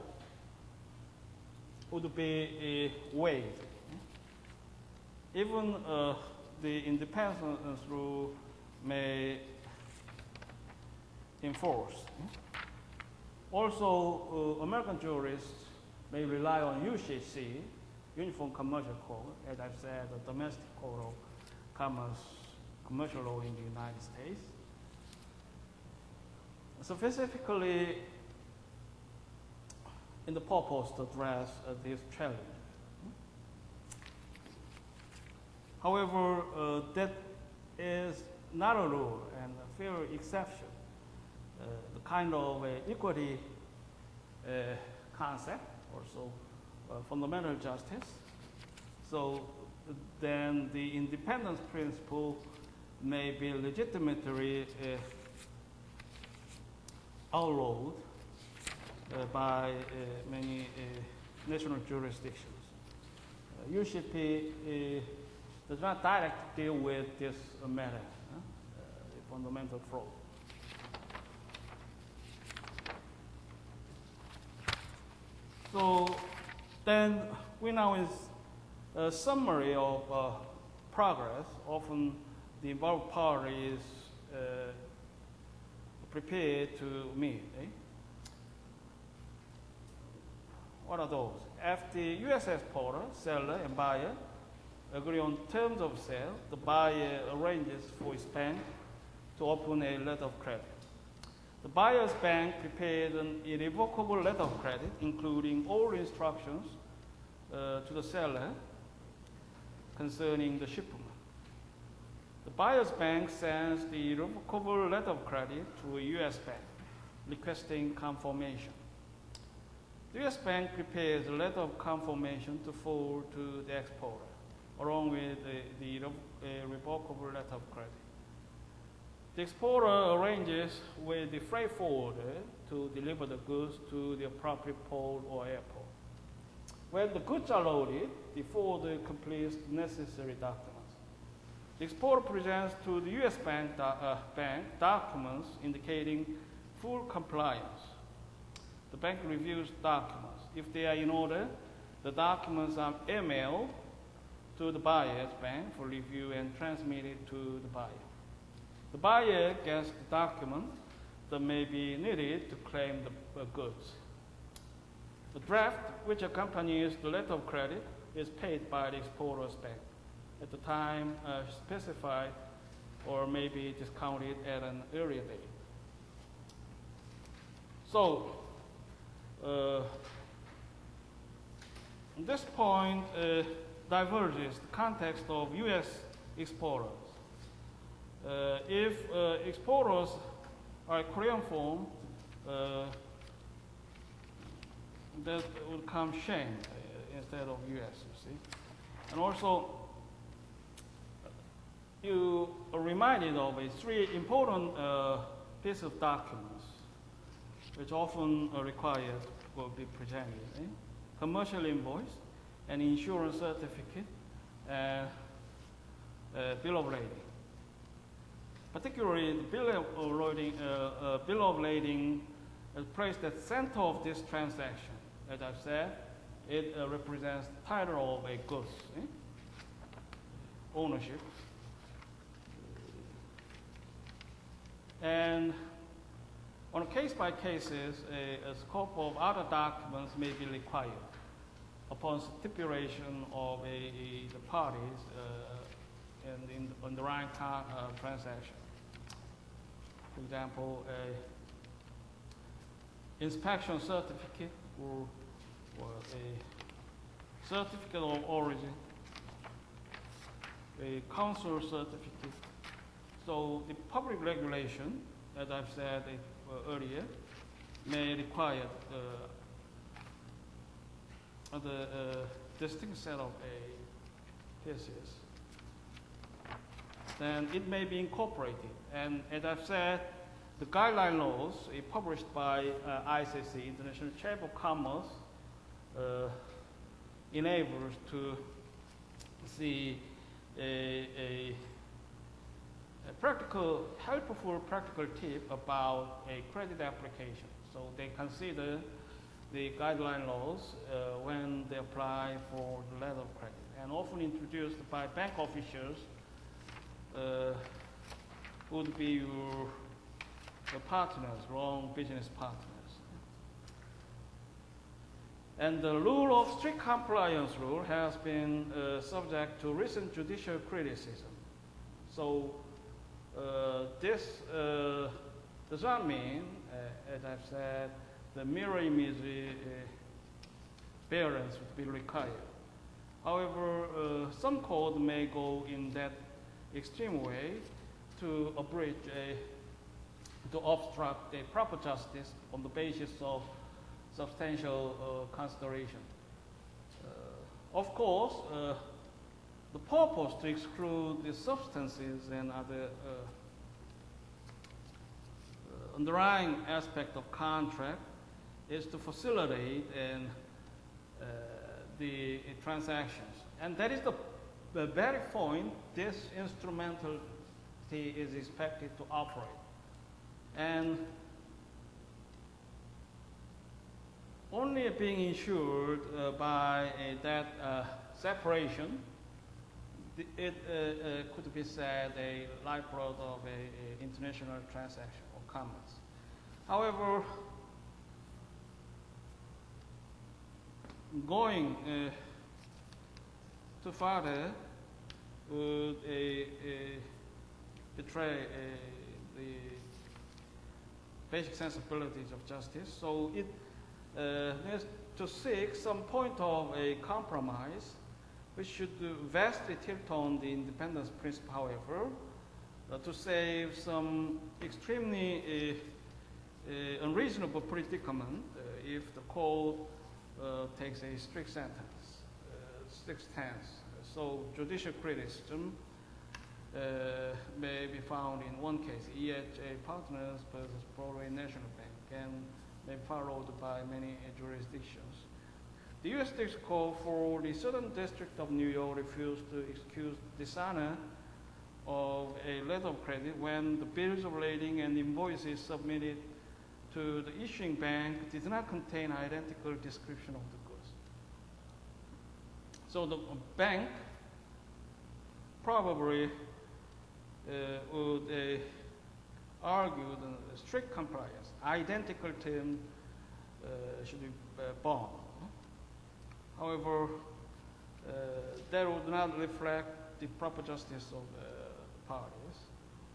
Speaker 1: would be waived. Even the independence rule may enforce. Also, American jurists may rely on UCC, Uniform Commercial Code, as I've said, the domestic code of commerce, commercial law in the United States. specifically in the purpose to address this challenge. However, that is not a rule and a fair exception. The kind of equity concept, also fundamental justice. So then the independence principle may be legitimately outlawed by many national jurisdictions. UCP does not directly deal with this matter, the fundamental fraud. So then we now is a summary of progress. Often the involved parties prepared to meet. What are those? If the U.S. exporter, seller, and buyer agree on terms of sale, the buyer arranges for his bank to open a letter of credit. The buyer's bank prepared an irrevocable letter of credit, including all instructions to the seller concerning the shipment. The buyer's bank sends the irrevocable letter of credit to a U.S. bank, requesting confirmation. The U.S. bank prepares a letter of confirmation to forward to the exporter, along with the irrevocable letter of credit. The exporter arranges with the freight forwarder to deliver the goods to the appropriate port or airport. When the goods are loaded, the forwarder completes the necessary documents. The exporter presents to the U.S. bank documents indicating full compliance. The bank reviews documents. If they are in order, the documents are emailed to the buyer's bank for review and transmitted to the buyer. The buyer gets the document that may be needed to claim the goods. The draft, which accompanies the letter of credit, is paid by the exporter's bank at the time specified, or may be discounted at an earlier date. So, this point diverges the context of U.S. exporters. If exporters are Korean form, that would come Shane instead of U.S., you see. And also, you are reminded of three important pieces of documents which often are required to be presented. Commercial invoice, an insurance certificate, and bill of lading. Particularly, the bill of lading is placed at the center of this transaction. As I've said, it represents the title of a goods, ownership. And on a case-by-case basis, a scope of other documents may be required upon stipulation of the parties in the underlying transaction. For example, an inspection certificate or a certificate of origin, a consul certificate. So the public regulation, as I've said earlier, may require the distinct set of pieces. Then it may be incorporated. And as I've said, the guideline laws published by ICC, International Chamber of Commerce, enables to see a helpful practical tip about a credit application. So they consider the guideline laws when they apply for the letter of credit, and often introduced by bank officials would be your partners, wrong business partners. And the rule of strict compliance rule has been subject to recent judicial criticism. So this does not mean, as I've said, the mirror image variance would be required. However, some code may go in that extreme way to abridge to obstruct a proper justice on the basis of substantial consideration. Of course, the purpose to exclude the substances and other underlying aspect of contract is to facilitate and the transactions. And that is the very point this instrumentality is expected to operate. And only being ensured by that separation, it could be said a lifeblood of a international transaction or commerce. However, going too further would betray the basic sensibilities of justice. So it needs to seek some point of a compromise, which should vastly tilt on the independence principle, however, to save some extremely unreasonable predicament if the court takes a strict stance. So judicial criticism may be found in one case, EHA Partners versus Broadway National Bank, and may be followed by many jurisdictions. The U.S. District Court for the Southern District of New York refused to excuse dishonor of a letter of credit when the bills of lading and invoices submitted to the issuing bank did not contain identical description of the goods. So the bank probably would argue the strict compliance, identical term should be borne. However, that would not reflect the proper justice of parties,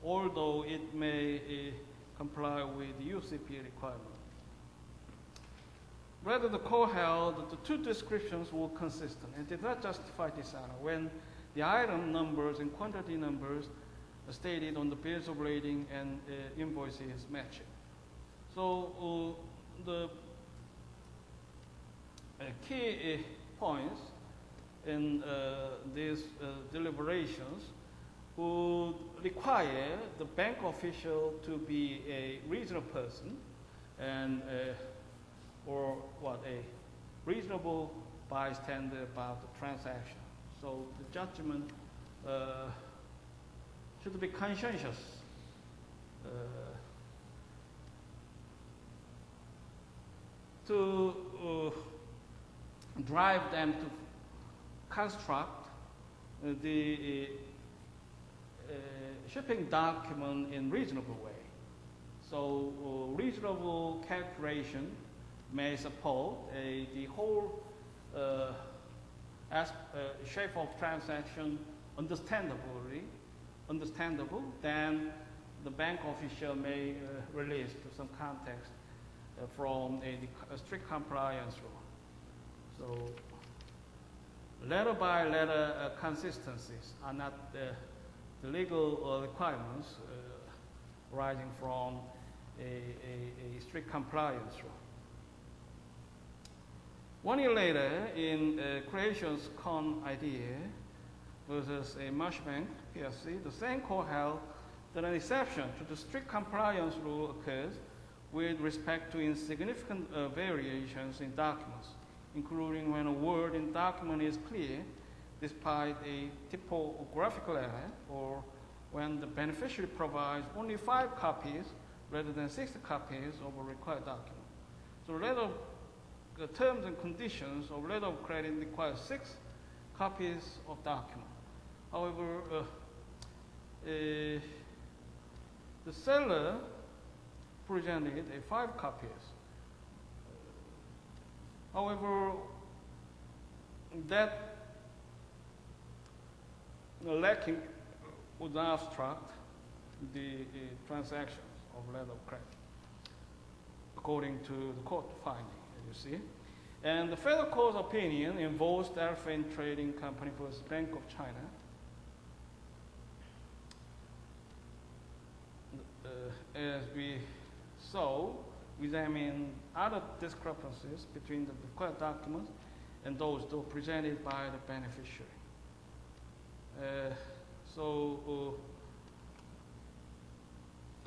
Speaker 1: although it may comply with the UCP requirement. Rather, the court held that the two descriptions were consistent and did not justify dishonor when the item numbers and quantity numbers stated on the bills of lading and invoices matching. So the key points in these deliberations would require the bank official to be a reasonable person and or a reasonable bystander about the transaction. So the judgment should be conscientious. To drive them to construct the shipping document in reasonable way. So reasonable calculation may support the whole shape of transaction understandable, then the bank official may release to some context from a strict compliance rule. So letter by letter consistencies are not the legal requirements arising from a strict compliance rule. 1 year later, in Creation's Con.ITL versus a Marshbank PLC, the same court held that an exception to the strict compliance rule occurs with respect to insignificant variations in documents, including when a word in document is clear despite a typographical error, or when the beneficiary provides only 5 copies rather than 60 copies of a required document. So the terms and conditions of letter of credit require 6 copies of document. However, the seller presented 5 copies. However, that lacking would obstruct the transactions of letter of credit, according to the court finding, you see. And the federal court's opinion involves the Elephant Trading Company versus Bank of China. As we saw, we examine other discrepancies between the required documents and those presented by the beneficiary.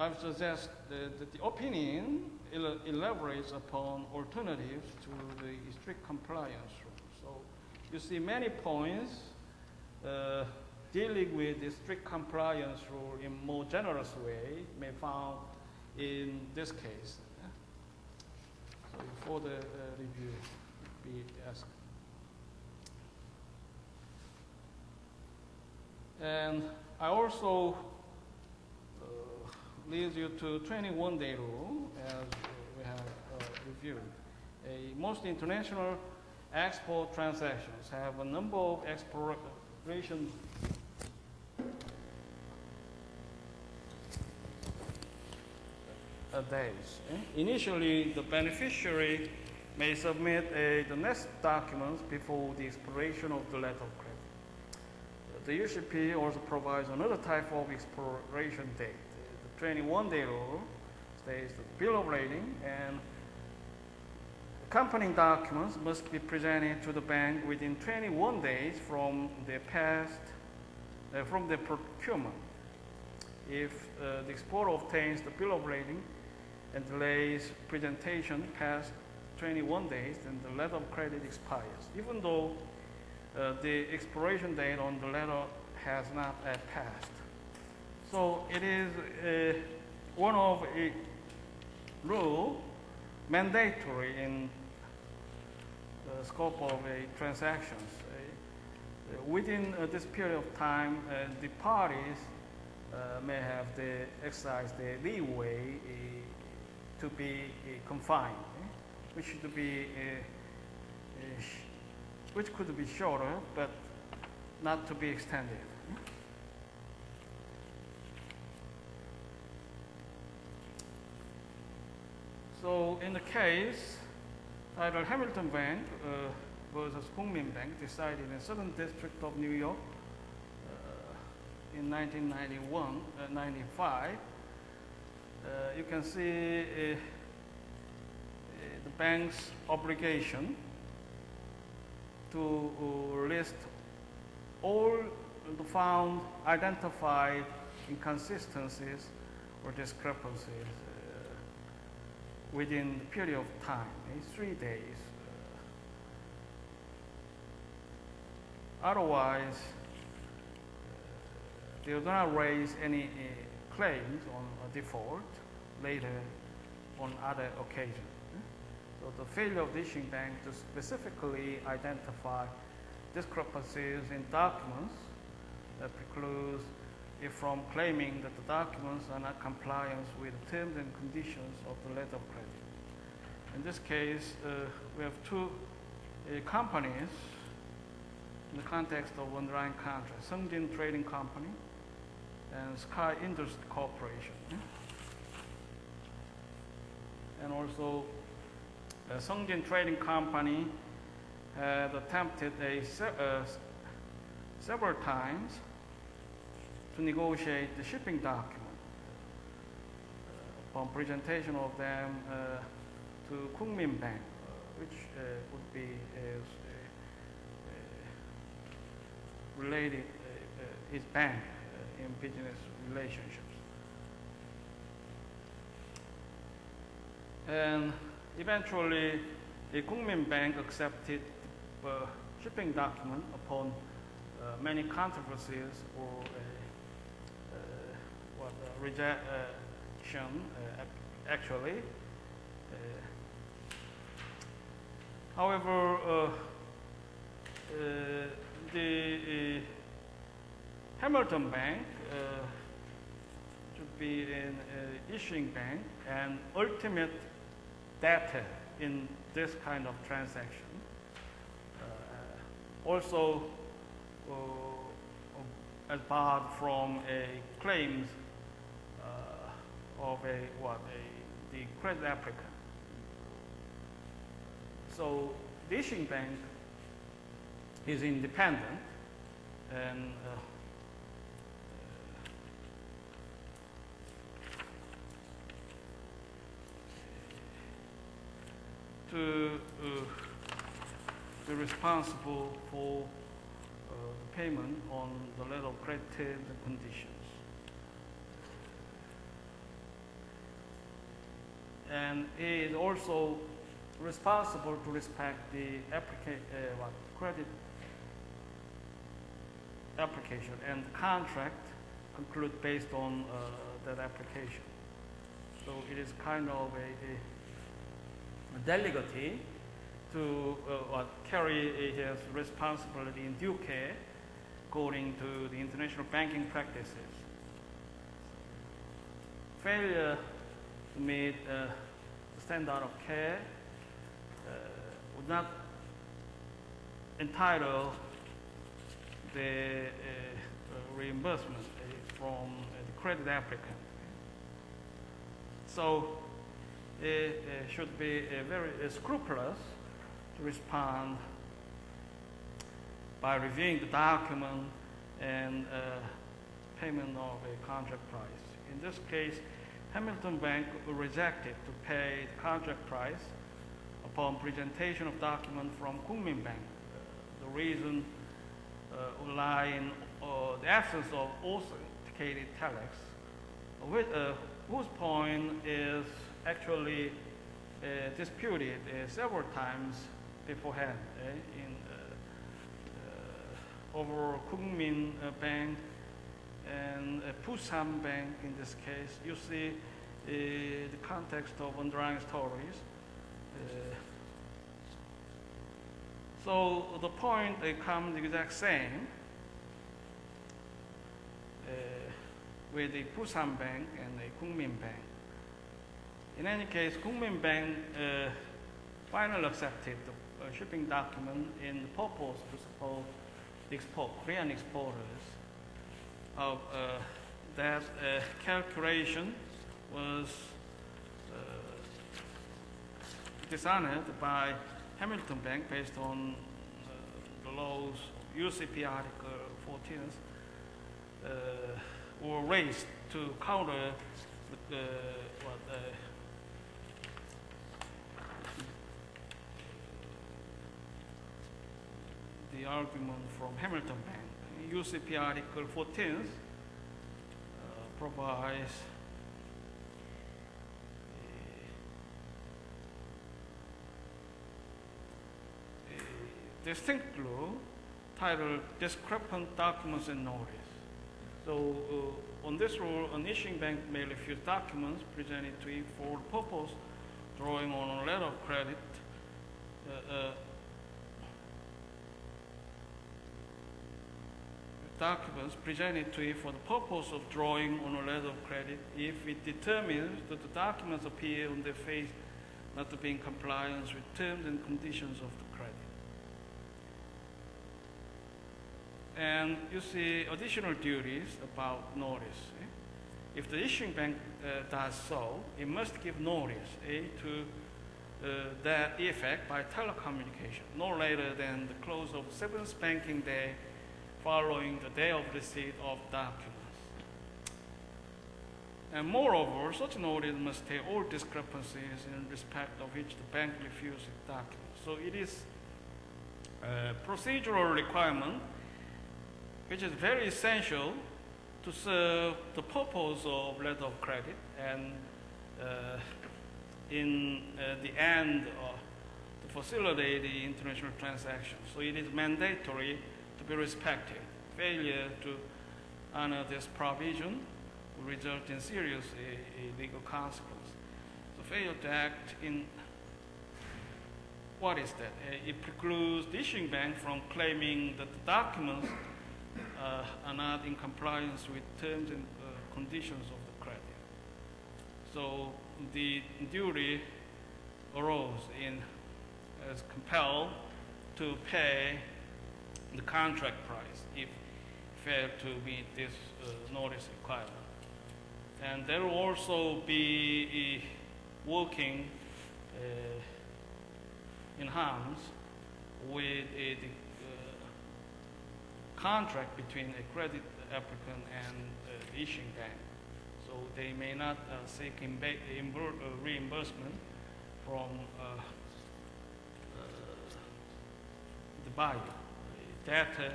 Speaker 1: I suggest that the opinion elaborates upon alternatives to the strict compliance rule. So you see many points dealing with the strict compliance rule in more generous way may found in this case. So before the review be asked. And I also leads you to 21-day rule, as we have reviewed. Most international export transactions have a number of expiration days. Initially, the beneficiary may submit the next documents before the expiration of the letter of credit. The UCP also provides another type of expiration date. The 21-day rule states the bill of lading and accompanying documents must be presented to the bank within 21 days from the procurement. If the exporter obtains the bill of lading and delays presentation past 21 days, then the letter of credit expires, even though the expiration date on the letter has not yet passed. So it is one of a rule mandatory in the scope of a transactions. Within this period of time, the parties may have the exercise the leeway to be confined, which could be shorter, but not to be extended. So in the case, titled Hamilton Bank versus Kungmin Bank, decided in Southern District of New York in 1995, you can see the bank's obligation to list all the found identified inconsistencies or discrepancies within the period of time, 3 days. Otherwise, they will not raise any claims on a default later on other occasions. So the failure of the issuing bank to specifically identify discrepancies in documents that precludes it from claiming that the documents are not compliant with the terms and conditions of the letter of credit. In this case, we have two companies in the context of underlying contract, Sungjin Trading Company and Sky Industry Corporation. And also, Sungjin Trading Company had attempted several times to negotiate the shipping document upon presentation of them to Kungmin Bank, which would be related, his bank in business relationships. And eventually, the Kungmin Bank accepted the shipping document upon many controversies or rejection, actually. However, the Hamilton Bank should be an issuing bank and ultimate debtor in this kind of transaction. Also, as barred from claims of the credit applicant. So the issuing bank is independent, and to be responsible for payment on the letter of credit terms and conditions. And he is also responsible to respect the credit application and contract concluded based on that application. So it is kind of a delegate to carry his responsibility in due care according to the international banking practices. Failure to meet the standard of care would not entitle the reimbursement from the credit applicant. So it should be very scrupulous to respond by reviewing the document and payment of a contract price. In this case, Hamilton Bank rejected to pay the contract price upon presentation of document from Kookmin Bank. The reason would lie in the absence of authenticated telex, whose point is actually disputed several times beforehand over Kookmin Bank and Pusan Bank. In this case, you see the context of underlying stories. So the point comes the exact same with the Pusan Bank and the Kookmin Bank. In any case, Kookmin Bank finally accepted the shipping document in the purpose to support the Korean exporters of that calculation was dishonored by Hamilton Bank based on the laws UCP Article 14 were raised to counter the argument from Hamilton Bank. UCP Article 14 provides a distinct law titled Discrepant Documents and Notice. So on this rule, an issuing bank may refuse documents presented to it for the purpose drawing on a letter of credit documents presented to it for the purpose of drawing on a letter of credit if it determines that the documents appear on their face not to be in compliance with terms and conditions of the credit. And you see additional duties about notice. If the issuing bank does so, it must give notice to that effect by telecommunication, no later than the close of the 7th banking day following the day of receipt of documents. And moreover, such notice must take all discrepancies in respect of which the bank refuses documents. So it is a procedural requirement which is very essential to serve the purpose of letter of credit and in the end to facilitate the international transactions. So it is mandatory to be respected. Failure to honor this provision will result in serious legal consequences. So failure to act in what is that? It precludes the issuing bank from claiming that the documents are not in compliance with terms and conditions of the credit. So the duty arose in as compelled to pay the contract price if failed to meet this notice requirement. And they will also be working in hands with the contract between a credit applicant and the issuing bank. So they may not seek reimbursement from the buyer. Data,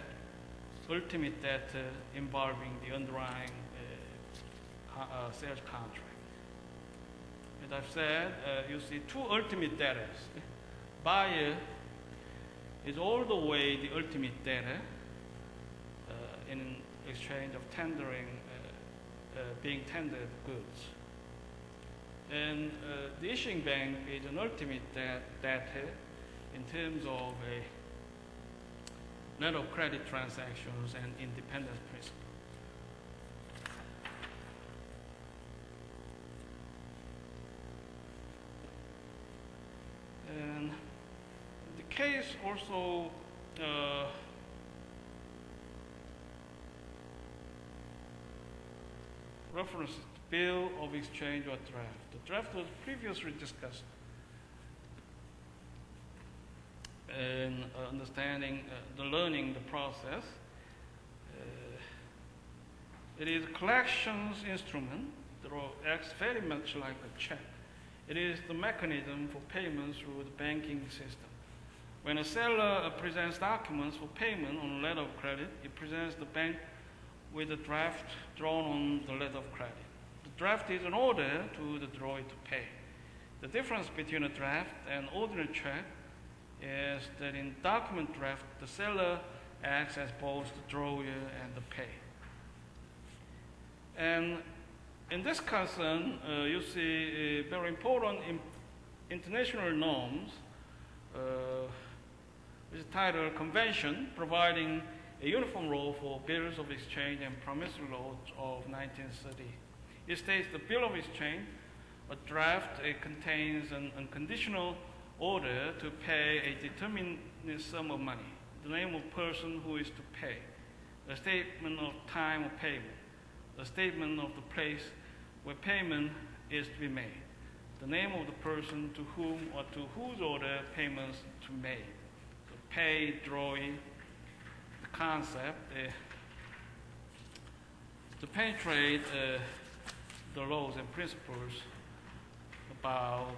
Speaker 1: ultimate data involving the underlying sales contract. As I've said, you see two ultimate data. Buyer is all the way the ultimate data in exchange of tendering, being tendered goods. And the issuing bank is an ultimate data in terms of a letter of credit transactions and independence principle. And the case also references the bill of exchange or draft. The draft was previously discussed. And understanding learning the process. It is a collections instrument that acts very much like a check. It is the mechanism for payments through the banking system. When a seller presents documents for payment on a letter of credit, it presents the bank with a draft drawn on the letter of credit. The draft is an order to the drawer to pay. The difference between a draft and ordinary check is that in document draft, the seller acts as both the drawer and the pay. And in this concern, you see very important international norms, which is titled Convention, providing a uniform rule for bills of exchange and promissory notes of 1930. It states the bill of exchange, a draft, it contains an unconditional order to pay a determined sum of money, the name of person who is to pay, a statement of time of payment, a statement of the place where payment is to be made, the name of the person to whom or to whose order payments to be made. So pay, drawing, the concept to penetrate the laws and principles about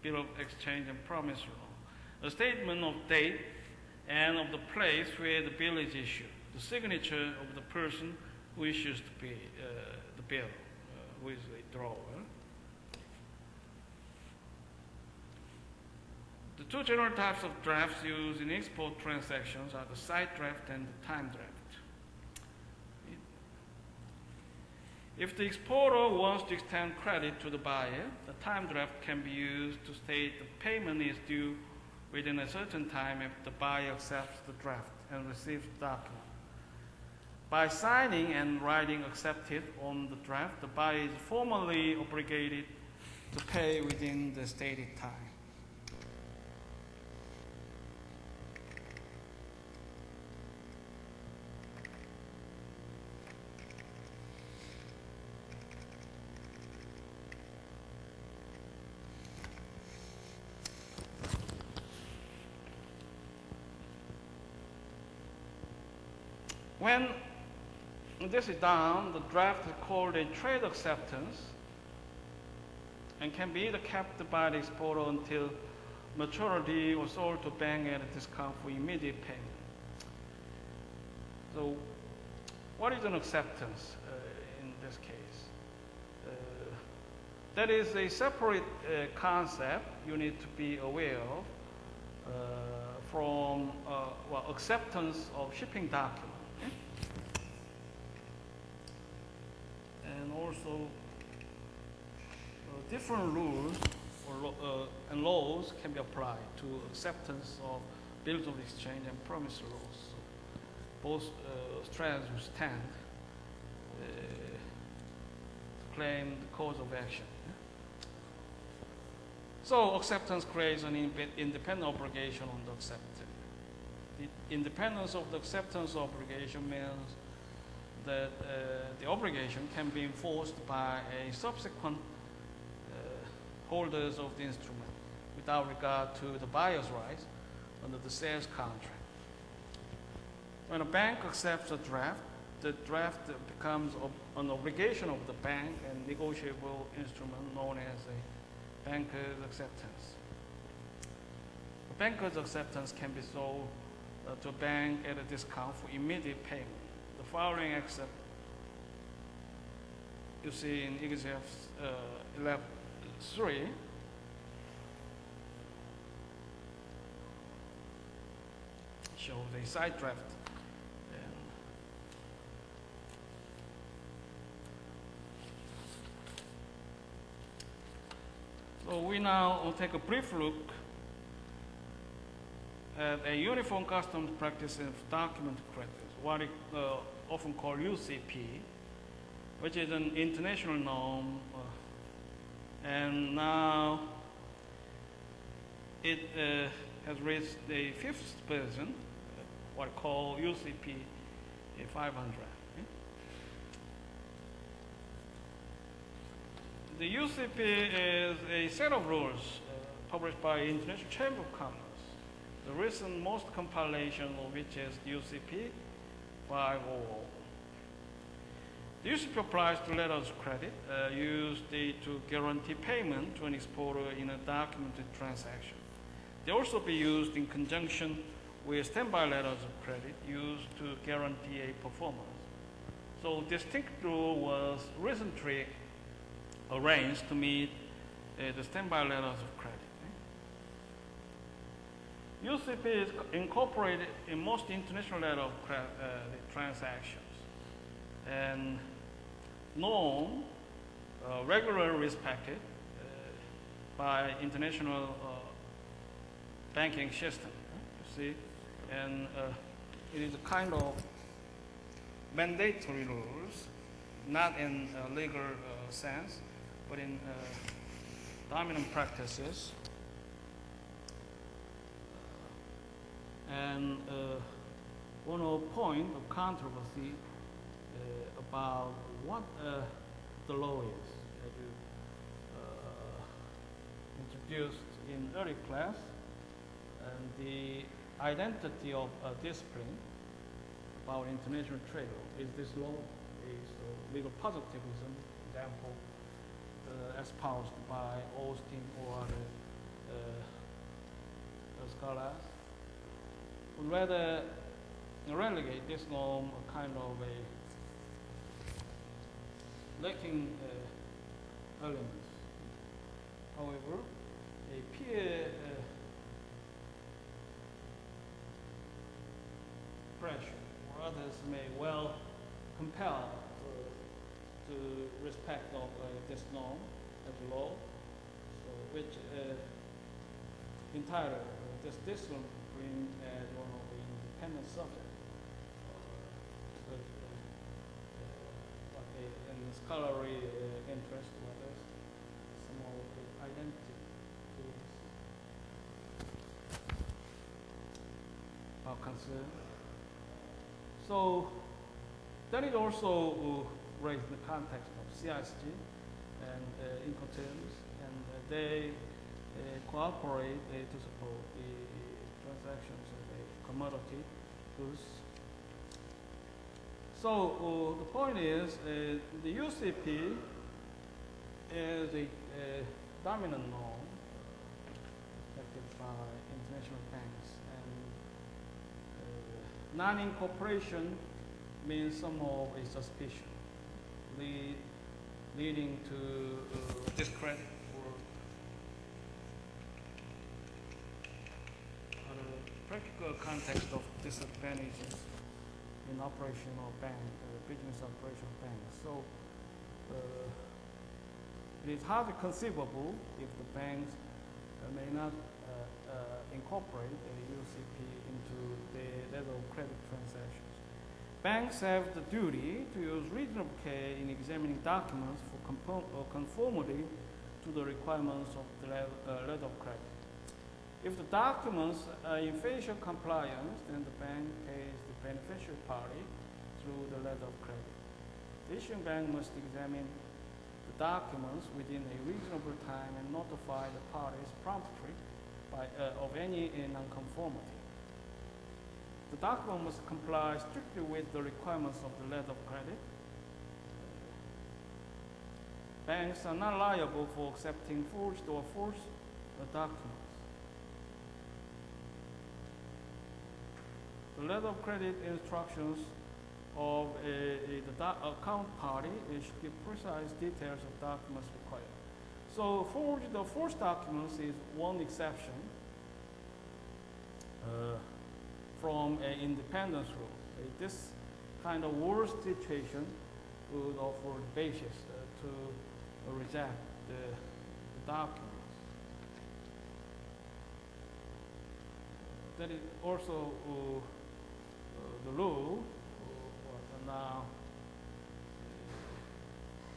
Speaker 1: bill of exchange and promissory note. A statement of date and of the place where the bill is issued, the signature of the person who issues the bill, who is the drawer. The two general types of drafts used in export transactions are the side draft and the time draft. If the exporter wants to extend credit to the buyer, the time draft can be used to state the payment is due within a certain time if the buyer accepts the draft and receives the document. By signing and writing accepted on the draft, the buyer is formally obligated to pay within the stated time. When this is done, the draft is called a trade acceptance and can be either kept by the exporter until maturity or sold to bank at a discount for immediate payment. So what is an acceptance in this case? That is a separate concept you need to be aware of from acceptance of shipping documents. And also different rules and laws can be applied to acceptance of bills of exchange and promissory laws. So both strands will stand to claim the cause of action. So acceptance creates an independent obligation on the accepted. The independence of the acceptance obligation means that the obligation can be enforced by a subsequent holders of the instrument without regard to the buyer's rights under the sales contract. When a bank accepts a draft, the draft becomes an obligation of the bank and negotiable instrument known as a banker's acceptance. A banker's acceptance can be sold to a bank at a discount for immediate payment. The following excerpt you see in Exhibit 11.3 shows a side draft. So we now take a brief look at a uniform customs practice of document credit, what is often called UCP, which is an international norm, and now it has reached the fifth version, what I call UCP 500. The UCP is a set of rules published by International Chamber of Commerce. The recent most compilation of which is UCP 500. The UCP applies to letters of credit used to guarantee payment to an exporter in a documented transaction. They also be used in conjunction with standby letters of credit used to guarantee a performance. So distinct rule was recently arranged to meet the standby letters of credit. UCP is incorporated in most international letter of credit transactions and norm regularly respected by international banking system. You see, and it is a kind of mandatory rules, not in a legal sense, but in dominant practices. And one point of controversy about what the law is that you introduced in early class, and the identity of discipline about international trade law. Is this law is legal positivism, for example, espoused by Austin or other scholars, would rather relegate this norm a kind of a lacking elements. However, a peer pressure or others may well compel to respect of this norm as law, so which entirely this discipline as one of the independent subjects, in the scholarly interest to others, some of the identity to our concern. So that is also raised in the context of CISG and Incoterms, and they cooperate to support the transactions of a commodity goods. So the point is the UCP is a dominant norm accepted by international banks, and non-incorporation means some of a suspicion leading to discredit or practical context of disadvantages in operation of bank, business operation of banks. So it is hardly conceivable if the banks may not incorporate a UCP into the letter of credit transactions. Banks have the duty to use reasonable care in examining documents for conformity to the requirements of the letter of credit. If the documents are in facial compliance, then the bank pays the beneficiary party through the letter of credit. The issuing bank must examine the documents within a reasonable time and notify the parties promptly of any nonconformity. The document must comply strictly with the requirements of the letter of credit. Banks are not liable for accepting forged or false documents. The letter of credit instructions of the account party should give precise details of documents required. So forged or false documents is one exception from an independence rule. This kind of worst situation would offer the basis to reject the documents. That is also the rule was now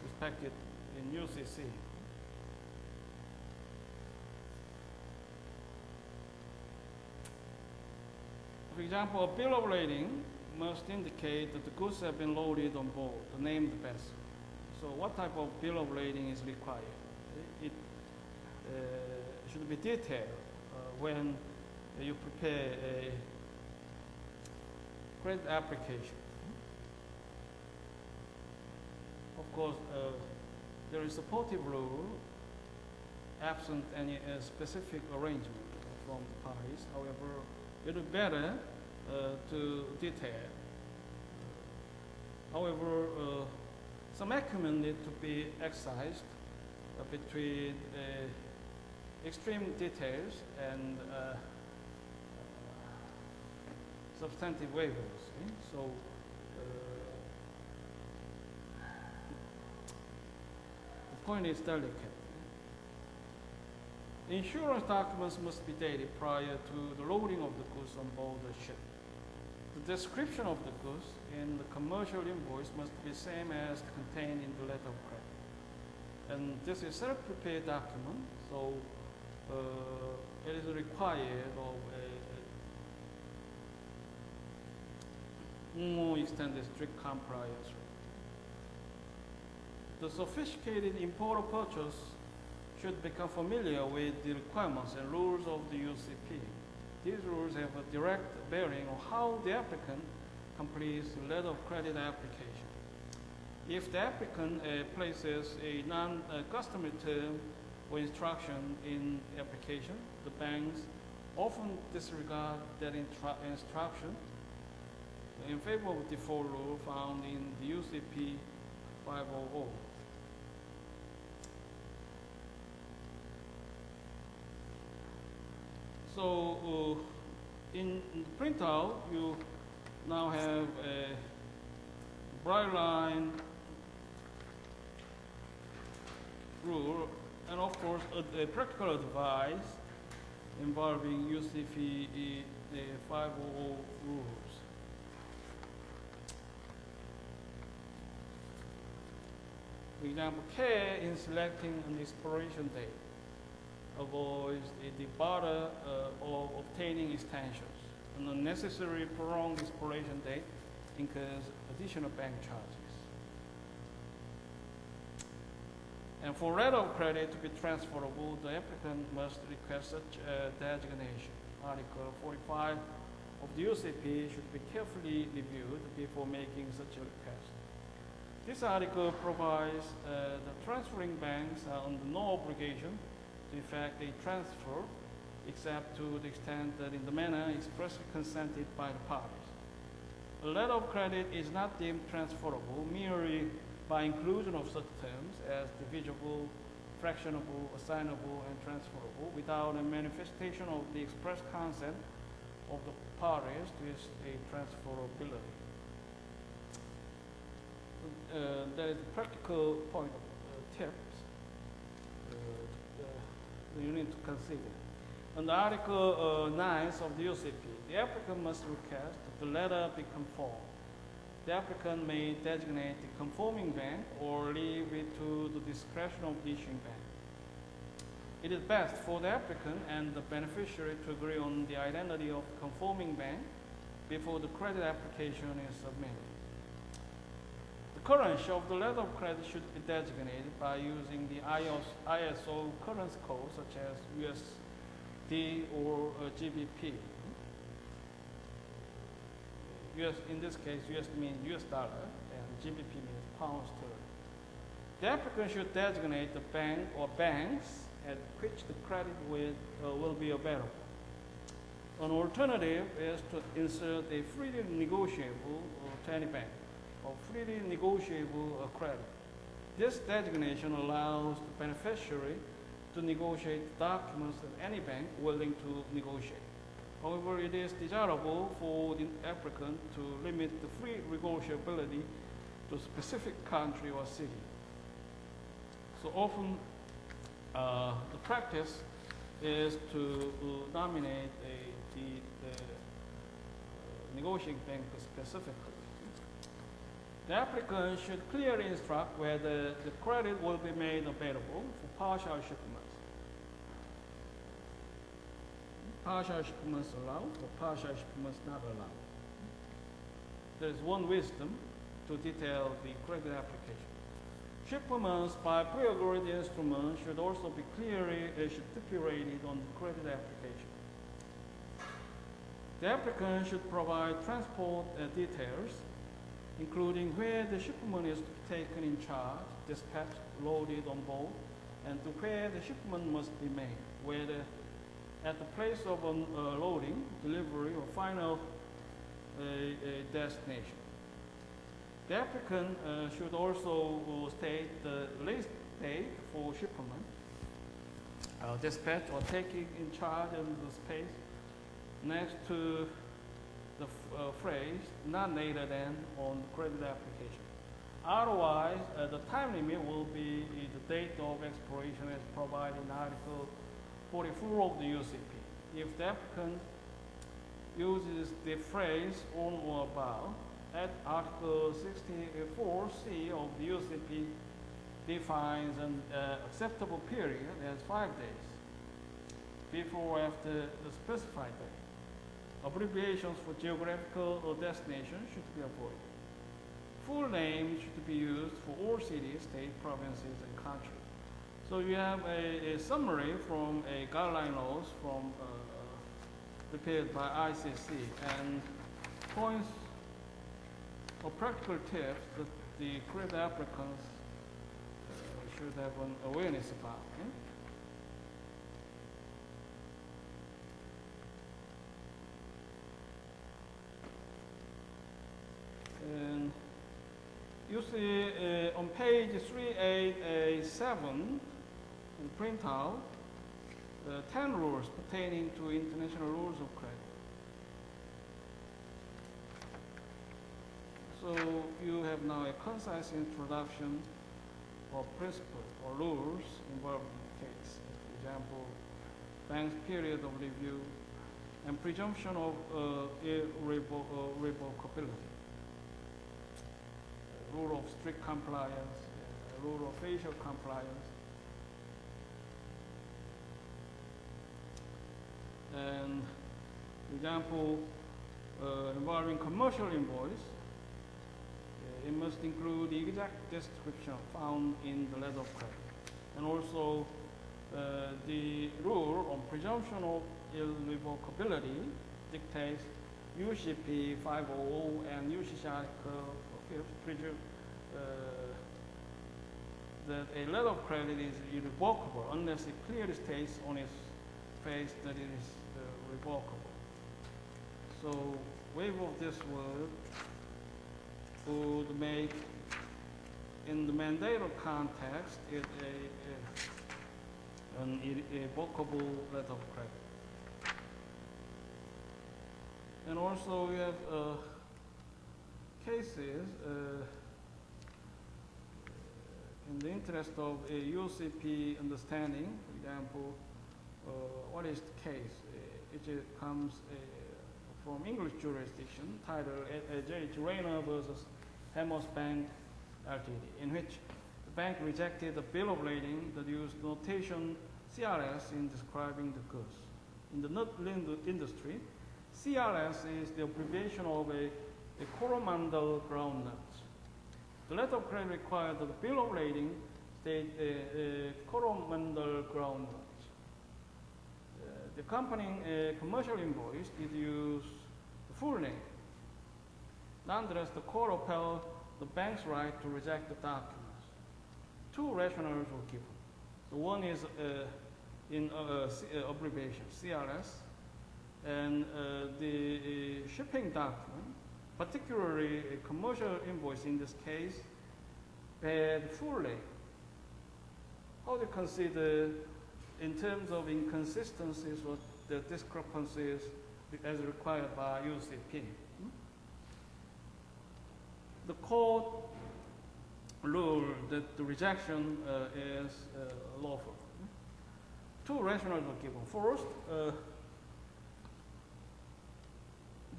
Speaker 1: respected in UCC. For example, a bill of lading must indicate that the goods have been loaded on board the named vessel. So what type of bill of lading is required? It should be detailed when you prepare a credit application. Of course, there is a supportive rule absent any specific arrangement from the parties. However, it is better to detail. However, some acumen need to be exercised between extreme details and substantive waivers. So the point is delicate. Insurance documents must be dated prior to the loading of the goods on board the ship. The description of the goods in the commercial invoice must be the same as contained in the letter of credit. And this is self-prepared document, so it is required of a more extended strict compliance. The sophisticated importer purchase should become familiar with the requirements and rules of the UCP. These rules have a direct bearing on how the applicant completes the letter of credit application. If the applicant places a non-customary term or instruction in the application, the banks often disregard that instruction in favor of the default rule found in the UCP 500. So in the printout, you now have a bright line rule, and of course a practical advice involving UCP 500 rules. For example, care in selecting an expiration date avoids the bother of obtaining extensions. An unnecessary prolonged expiration date incurs additional bank charges. And for letter of credit to be transferable, the applicant must request such a designation. Article 45 of the UCP should be carefully reviewed before making such a request. This article provides that transferring banks are under no obligation to effect a transfer except to the extent that in the manner expressly consented by the parties. A letter of credit is not deemed transferable merely by inclusion of such terms as divisible, fractionable, assignable, and transferable without a manifestation of the express consent of the parties to a transferability. That is a practical point of tips you need to consider. Under Article 9 of the UCP, the applicant must request that the letter be conformed. The applicant may designate the conforming bank or leave it to the discretion of the issuing bank. It is best for the applicant and the beneficiary to agree on the identity of the conforming bank before the credit application is submitted. The currency of the letter of credit should be designated by using the ISO currency code such as USD or GBP. In this case, USD means US dollar and GBP means pound sterling. The applicant should designate the bank or banks at which the credit will be available. An alternative is to insert a freely negotiable to any bank or freely negotiable credit. This designation allows the beneficiary to negotiate documents at any bank willing to negotiate. However, it is desirable for the applicant to limit the free negotiability to a specific country or city. So often, the practice is to nominate the negotiating bank specifically. The applicant should clearly instruct whether the credit will be made available for partial shipments. Partial shipments allowed or partial shipments not allowed. There is one wisdom to detail the credit application. Shipments by pre-agreed instruments should also be clearly stipulated on the credit application. The applicant should provide transport details, including where the shipment is to be taken in charge, dispatched, loaded on board, and to where the shipment must be made, whether at the place of loading, delivery, or final destination. The applicant should also state the release date for shipment, dispatch or taking in charge of the space next to the phrase not later than on the credit application. Otherwise, the time limit will be the date of expiration as provided in Article 44 of the UCP. If the applicant uses the phrase on or about, at Article 64C of the UCP defines an acceptable period as 5 days before or after the specified date. Abbreviations for geographical destination should be avoided. Full names should be used for all cities, states, provinces, and countries. So you have a summary from a guideline laws from prepared by ICC and points or practical tips that the credit applicants should have an awareness about. And you see on page 3887, the printout, 10 rules pertaining to international rules of credit. So you have now a concise introduction of principles or rules involved in the case. For example, bank's period of review and presumption of irrevocability. Rule of strict compliance, rule of facial compliance, and for example, involving commercial invoice, it must include the exact description found in the letter of credit, and also the rule on presumption of irrevocability dictates UCP 500 and UCC Article 5 that a letter of credit is irrevocable unless it clearly states on its face that it is revocable. So waiver of this word would make, in the mandated context, it an irrevocable letter of credit. And also we have cases in the interest of a UCP understanding. For example, what is the case? It comes from English jurisdiction titled J. Rayner versus Hemos Bank Ltd., in which the bank rejected the bill of lading that used notation CRS in describing the goods. In the nut industry, CRS is the abbreviation of a Coromandel groundnut. The letter of credit required that the bill of lading state coromandel ground. The accompanying commercial invoice is used the full name. Nonetheless, the court upheld the bank's right to reject the documents. Two rationales were given. The one is in abbreviation, CRS, and the shipping document, particularly a commercial invoice in this case, had full name. How do you consider, in terms of inconsistencies or the discrepancies as required by UCP? The court ruled that the rejection is lawful. Two rationales were given. First,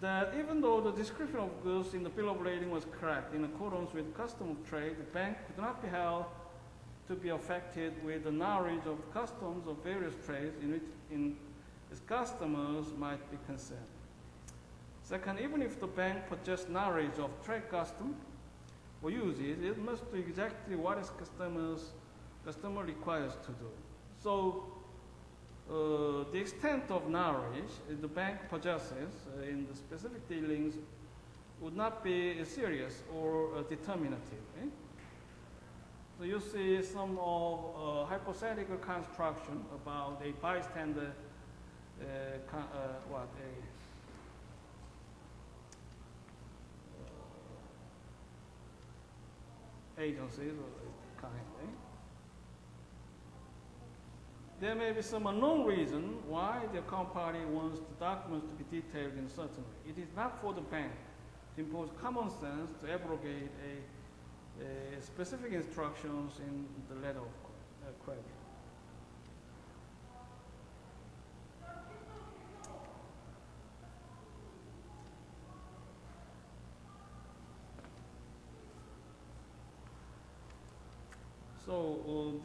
Speaker 1: that even though the description of goods in the bill of lading was correct in accordance with custom of trade, the bank could not be held to be affected with the knowledge of customs of various trades in which its customers might be concerned. Second, even if the bank possessed knowledge of trade custom or uses, it must do exactly what its customer requires to do. So, the extent of knowledge the bank possesses in the specific dealings would not be serious or determinative. So you see some of hypothetical construction about a bystander, agencies or kind. There may be some unknown reason why the account party wants the documents to be detailed in a certain way. It is not for the bank to impose common sense to abrogate specific instructions in the letter of credit. So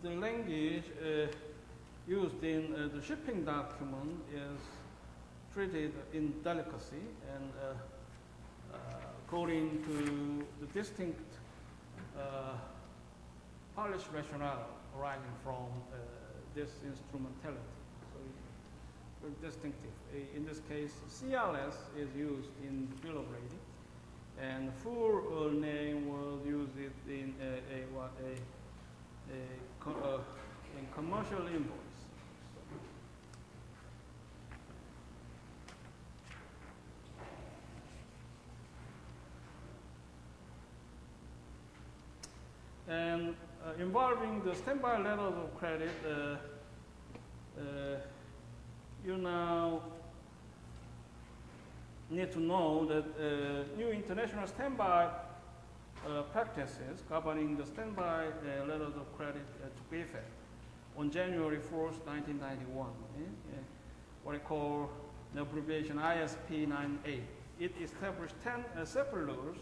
Speaker 1: the language used in the shipping document is treated in delicacy and according to the distinct Polish rationale arising from this instrumentality. So it's very distinctive. In this case, CLS is used in the bill of lading, and the full name was used in in commercial invoice. And involving the standby letters of credit, you now need to know that new international standby practices governing the standby letters of credit took effect on January 4th, 1991. What I call the abbreviation ISP 98. It established 10 separate laws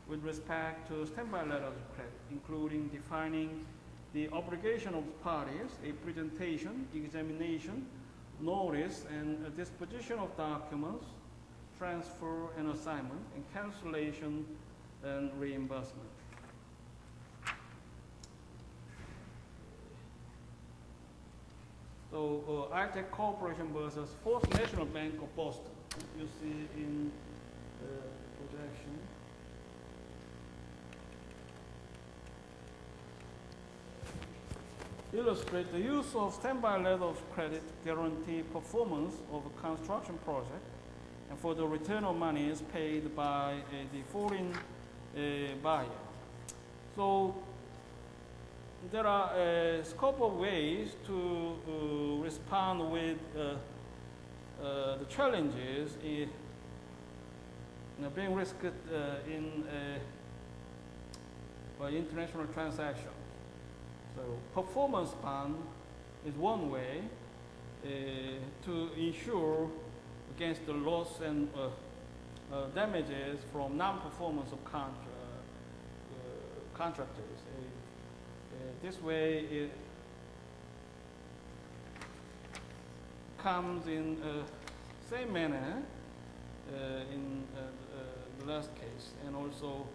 Speaker 1: with respect to standby letters of credit, including defining the obligation of parties, a presentation, examination, notice, and a disposition of documents, transfer and assignment, and cancellation and reimbursement. So, ITL Corporation versus Fourth National Bank of Boston. You see in the projection. Illustrate the use of standby letter of credit to guarantee performance of a construction project and for the return of monies paid by the foreign buyer. So there are a scope of ways to respond with the challenges being risked by international transactions. So performance bond is one way to ensure against the loss and damages from non-performance of contractors. This way it comes in same manner in the last case, and also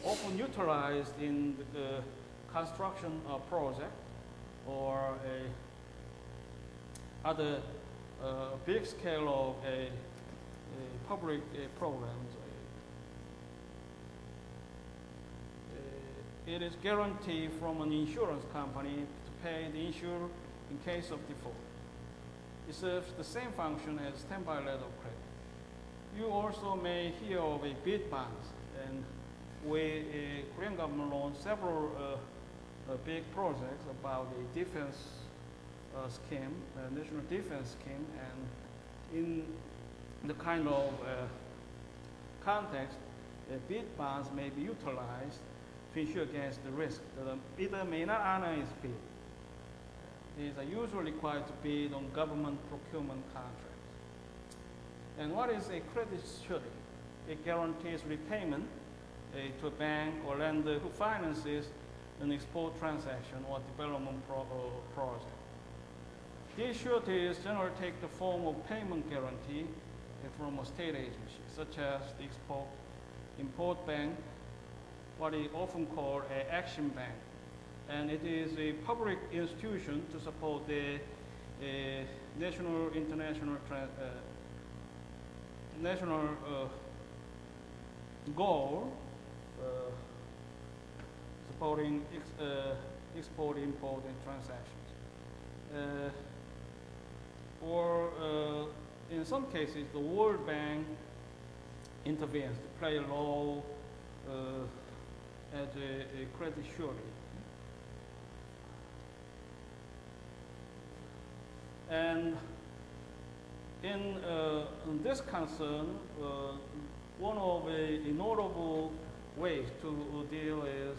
Speaker 1: often utilized in the construction project or other big scale of public programs. It is guaranteed from an insurance company to pay the insurer in case of default. It serves the same function as standby letter of credit. You also may hear of a bid bonds, and Korean government launched several big projects about the defense scheme, national defense scheme, and in the kind of context, bid bonds may be utilized to insure against the risk that the bidder may not honor its bid. These are usually required to bid on government procurement contracts. And what is a credit surety? It guarantees repayment to a bank or lender who finances an export transaction or development project. These sureties generally take the form of payment guarantee from a state agency, such as the Export-Import Bank, what is often called an Action Bank. And it is a public institution to support the national goal supporting export, import, and transactions. In some cases, the World Bank intervenes to play a role as a credit surety. And in this concern, one of the notable ways to deal is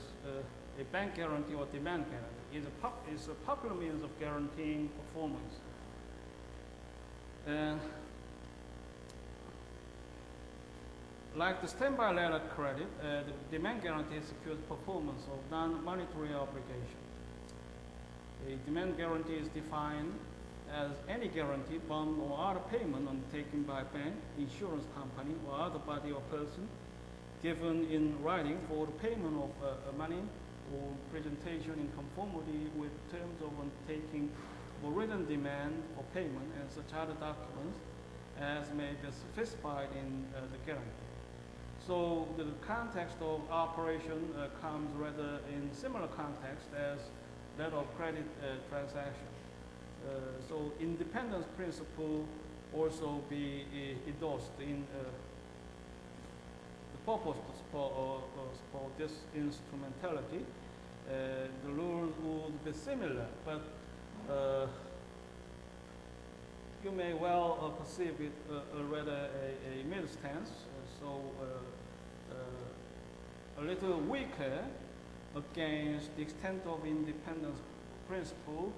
Speaker 1: a bank guarantee or demand guarantee. It's a popular means of guaranteeing performance. And like the standby letter credit, the demand guarantee secures performance of non-monetary obligations. A demand guarantee is defined as any guarantee, bond, or other payment undertaken by a bank, insurance company, or other body or person, given in writing for the payment of money or presentation in conformity with terms of undertaking or written demand for payment and such other documents as may be specified in the guarantee. So the context of operation comes rather in similar context as letter of credit transaction. So independence principle also be endorsed in the purpose to support this instrumentality. The rules would be similar, but you may well perceive it rather a middle stance, a little weaker against the extent of independence principle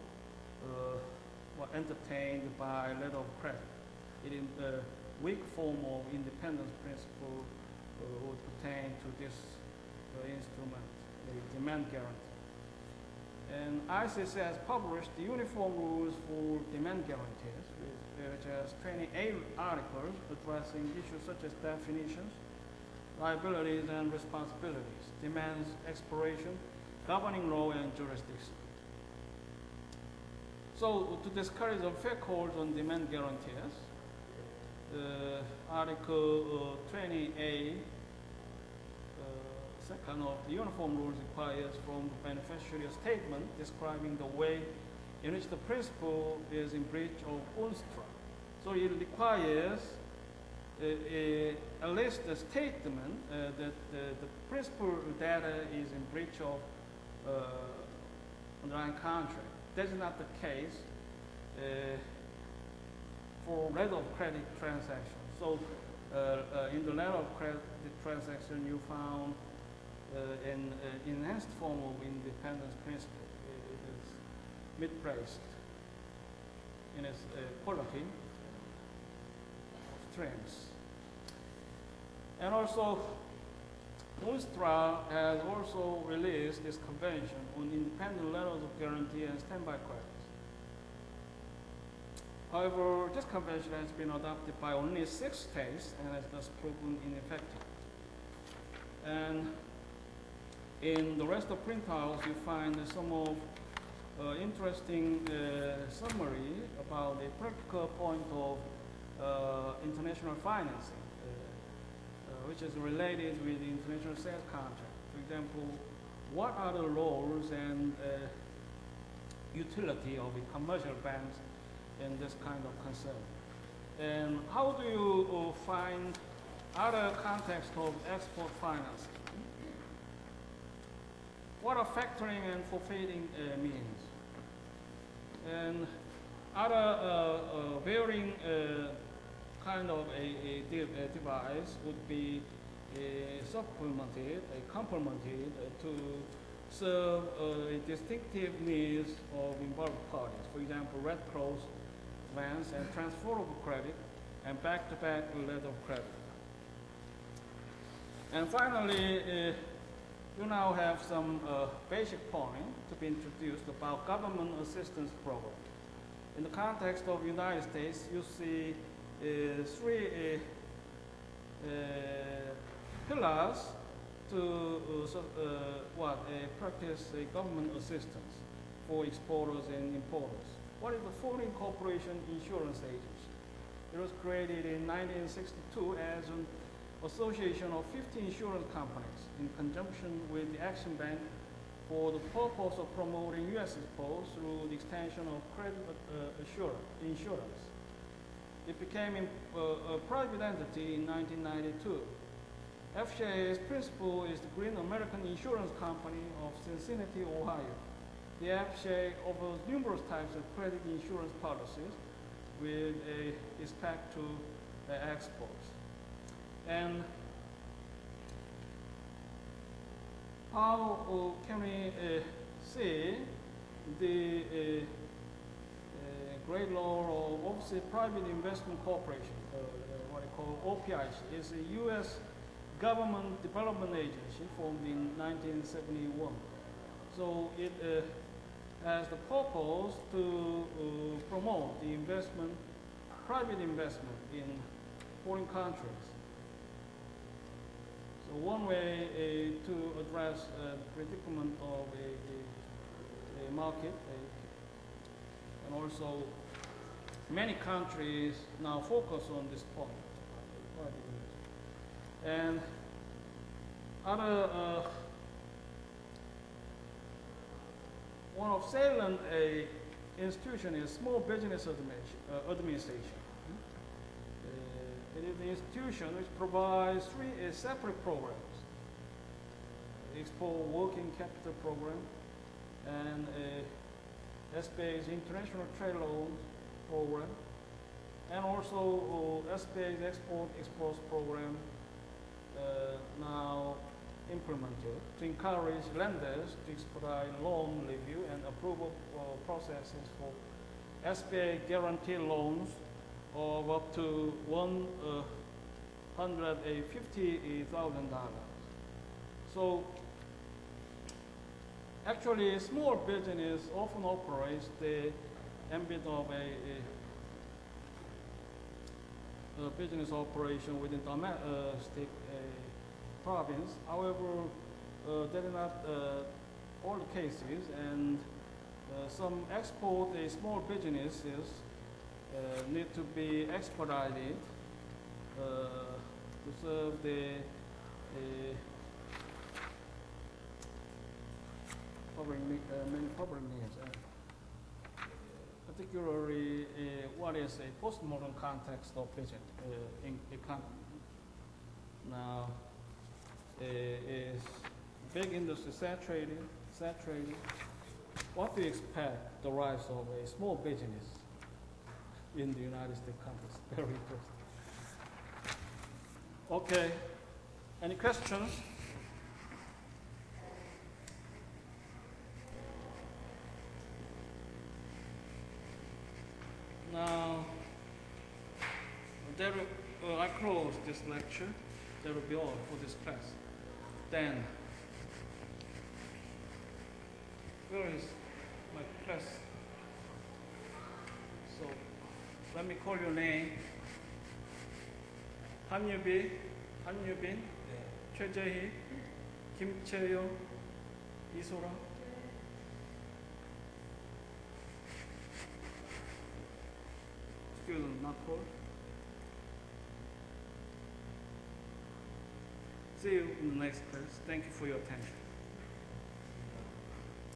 Speaker 1: entertained by letter of credit. It is the weak form of independence principle would pertain to this instrument, the demand guarantee. And ICC has published the uniform rules for demand guarantees, which has 28 articles addressing issues such as definitions, liabilities and responsibilities, demands, expiration, governing law, and jurisdiction. So to discourage unfair calls on demand guarantees, Article 20A, second of the uniform rules requires from the beneficiary a statement describing the way in which the principle is in breach of UNSTRA. So it requires at least a statement that the principal data is in breach of underlying contract. That's not the case for letter of credit transactions. So in the letter of credit transaction, you found an enhanced form of independence principle. It is mid-priced in its quality of strengths. And also, UNSTRA has also released this convention on independent letters of guarantee and standby credits. However, this convention has been adopted by only 6 states and has thus proven ineffective. And in the rest of printouts, you find some of interesting summary about the practical point of international financing, which is related with the international sales contract. For example, what are the roles and utility of the commercial banks in this kind of concern? And how do you find other contexts of export financing? What are factoring and forfeiting means? And other varying kind of a device would be complemented to serve distinctive needs of involved parties. For example, Red Cross, advance and transferable credit, and back-to-back letter of credit. And finally, you now have some basic point to be introduced about government assistance program. In the context of United States, you see 3 pillars to practice government assistance for exporters and importers. What is the Foreign Corporation Insurance Agency? It was created in 1962 as an association of 50 insurance companies in conjunction with the Action Bank for the purpose of promoting U.S. exports through the extension of credit insurance. It became a private entity in 1992. FCA's principal is the Green American Insurance Company of Cincinnati, Ohio. The FCA offers numerous types of credit insurance policies with respect to exports. And how can we see the Great Law of Overseas Private Investment Corporation, what I call OPIC, is a U.S. government development agency formed in 1971. So it has the purpose to promote the private investment in foreign countries. So one way to address the predicament of a market, and also many countries now focus on this point. And other one of salient institution is Small Business Administration. It is an institution which provides 3 separate programs: Export Working Capital Program, and SBA's International Trade Loans Program, and also SBA's Export Exports Program now implemented to encourage lenders to expedite loan review and approval processes for SBA guaranteed loans of up to $150,000. So actually, small business often operates the ambit of a business operation within domestic province. However, that is not all the cases, and some export small businesses need to be expedited to serve the many public needs, particularly what is a postmodern context of business in economy. Now, is big industry saturated? What do you expect the rise of a small business in the United States context? Very interesting. Okay, any questions? Now, I close this lecture. That will be all for this class. Then, where is my class? So, Let me call your name. 한유빈, 최재희, 김채영, 이소라. Student not called. See you in the next class. Thank you for your attention.